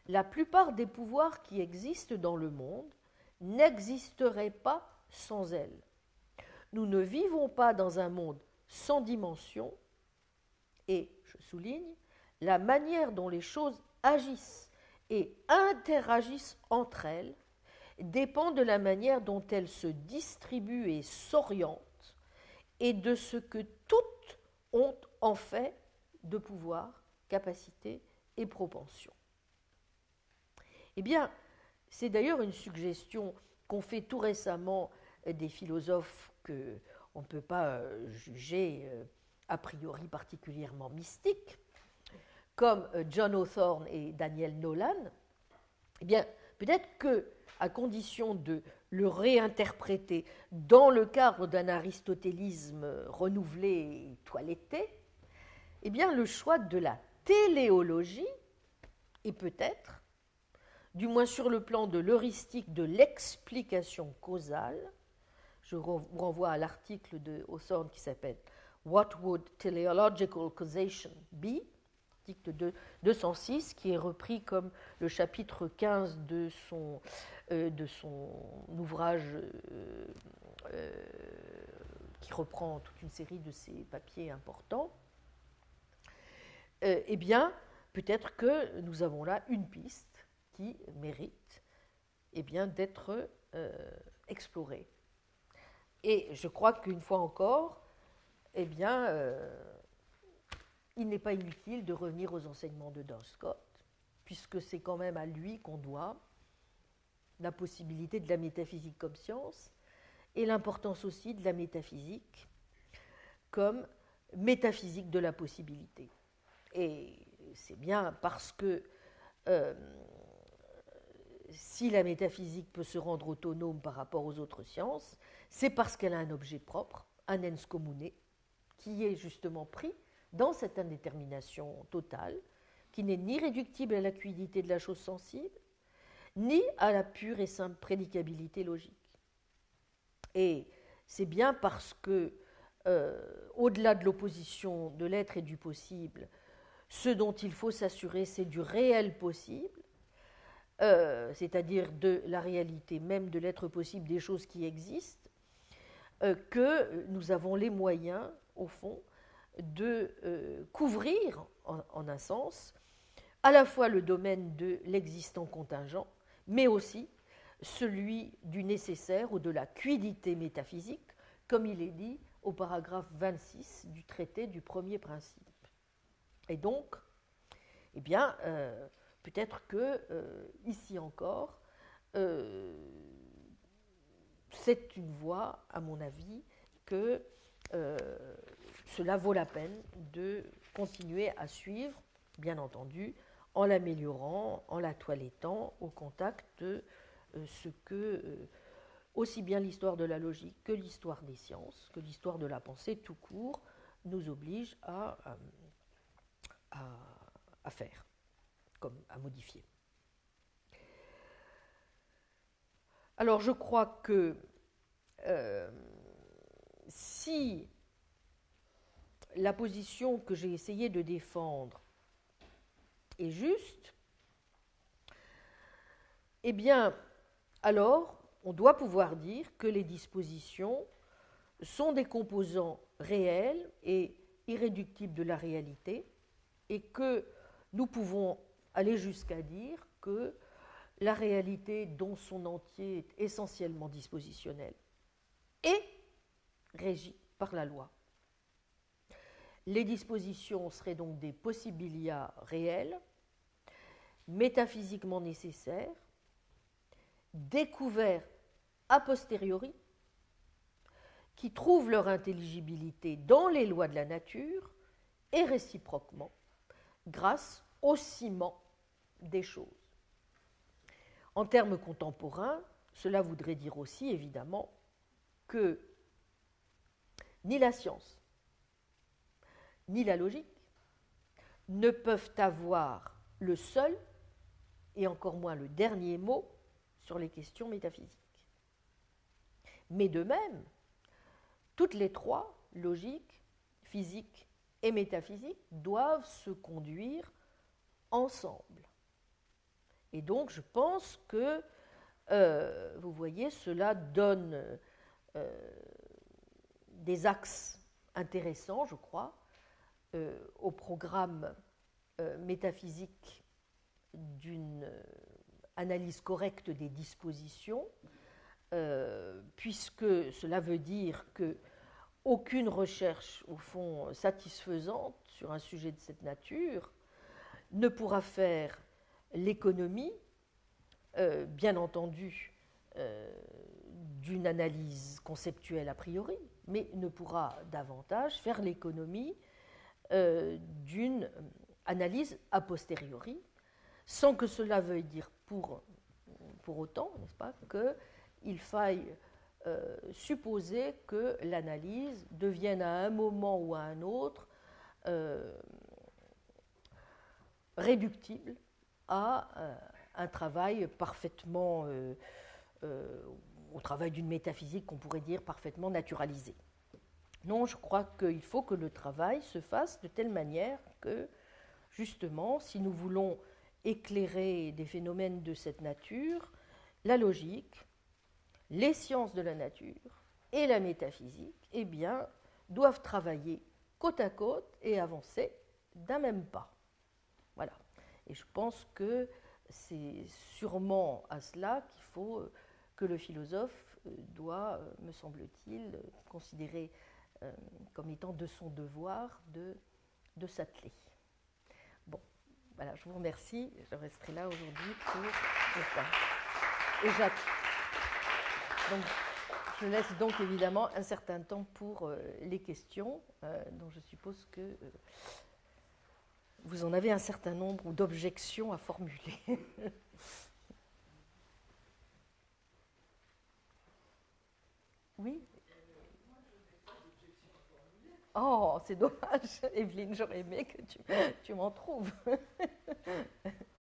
[SPEAKER 1] la plupart des pouvoirs qui existent dans le monde n'existeraient pas sans elles. Nous ne vivons pas dans un monde sans dimension et, je souligne, la manière dont les choses agissent et interagissent entre elles dépend de la manière dont elles se distribuent et s'orientent et de ce que toutes ont en fait de pouvoir, capacité et propension. Eh bien, c'est d'ailleurs une suggestion qu'ont fait tout récemment des philosophes qu'on ne peut pas juger a priori particulièrement mystiques, comme John Hawthorne et Daniel Nolan. Eh bien, peut-être qu'à condition de le réinterpréter dans le cadre d'un aristotélisme renouvelé et toiletté, eh bien, le choix de la téléologie est peut-être, du moins sur le plan de l'heuristique de l'explication causale. Je vous renvoie à l'article de Hawthorne qui s'appelle « What would teleological causation be ?» article 206, qui est repris comme le chapitre 15 de son ouvrage qui reprend toute une série de ses papiers importants. Eh bien, peut-être que nous avons là une piste qui mérite d'être explorée. Et je crois qu'une fois encore, il n'est pas inutile de revenir aux enseignements de Duns Scott, puisque c'est quand même à lui qu'on doit la possibilité de la métaphysique comme science et l'importance aussi de la métaphysique comme métaphysique de la possibilité. Et c'est bien parce que si la métaphysique peut se rendre autonome par rapport aux autres sciences, c'est parce qu'elle a un objet propre, un ens commune, qui est justement pris dans cette indétermination totale, qui n'est ni réductible à la quiddité de la chose sensible, ni à la pure et simple prédicabilité logique. Et c'est bien parce que, au-delà de l'opposition de l'être et du possible, ce dont il faut s'assurer, c'est du réel possible, c'est-à-dire de la réalité même de l'être possible des choses qui existent, que nous avons les moyens, au fond, de couvrir, en un sens, à la fois le domaine de l'existant contingent, mais aussi celui du nécessaire ou de la quiddité métaphysique, comme il est dit au paragraphe 26 du traité du premier principe. Et donc, peut-être que, ici encore, c'est une voie, à mon avis, que cela vaut la peine de continuer à suivre, bien entendu, en l'améliorant, en la toilettant, au contact de ce que, aussi bien l'histoire de la logique que l'histoire des sciences, que l'histoire de la pensée tout court, nous oblige à faire, comme à modifier. Alors je crois que si la position que j'ai essayé de défendre est juste, eh bien, alors, on doit pouvoir dire que les dispositions sont des composants réels et irréductibles de la réalité, et que nous pouvons aller jusqu'à dire que la réalité, dans son entier, est essentiellement dispositionnelle et régie par la loi. Les dispositions seraient donc des possibilia réels, métaphysiquement nécessaires, découverts a posteriori, qui trouvent leur intelligibilité dans les lois de la nature et réciproquement grâce au ciment des choses. En termes contemporains, cela voudrait dire aussi évidemment que ni la science ni la logique ne peuvent avoir le seul et encore moins le dernier mot sur les questions métaphysiques. Mais de même, toutes les trois, logique, physique et métaphysique, doivent se conduire ensemble. Et donc, je pense que, vous voyez, cela donne des axes intéressants, je crois, au programme métaphysique d'une analyse correcte des dispositions, puisque cela veut dire qu'aucune recherche, au fond, satisfaisante sur un sujet de cette nature ne pourra faire l'économie bien entendu, d'une analyse conceptuelle a priori, mais ne pourra davantage faire l'économie d'une analyse a posteriori, sans que cela veuille dire pour autant, n'est-ce pas, qu'il faille supposer que l'analyse devienne à un moment ou à un autre réductible à un travail parfaitement, au travail d'une métaphysique qu'on pourrait dire parfaitement naturalisée. Non, je crois qu'il faut que le travail se fasse de telle manière que, justement, si nous voulons éclairer des phénomènes de cette nature, la logique, les sciences de la nature et la métaphysique, eh bien, doivent travailler côte à côte et avancer d'un même pas. Voilà. Et je pense que c'est sûrement à cela qu'il faut que le philosophe doit, me semble-t-il, considérer comme étant de son devoir de s'atteler. Bon, voilà, je vous remercie. Je resterai là aujourd'hui pour ça. Et donc, je laisse donc évidemment un certain temps pour les questions, dont je suppose que vous en avez un certain nombre d'objections à formuler. Oui. Oh, c'est dommage, Evelyne, j'aurais aimé que tu m'en trouves.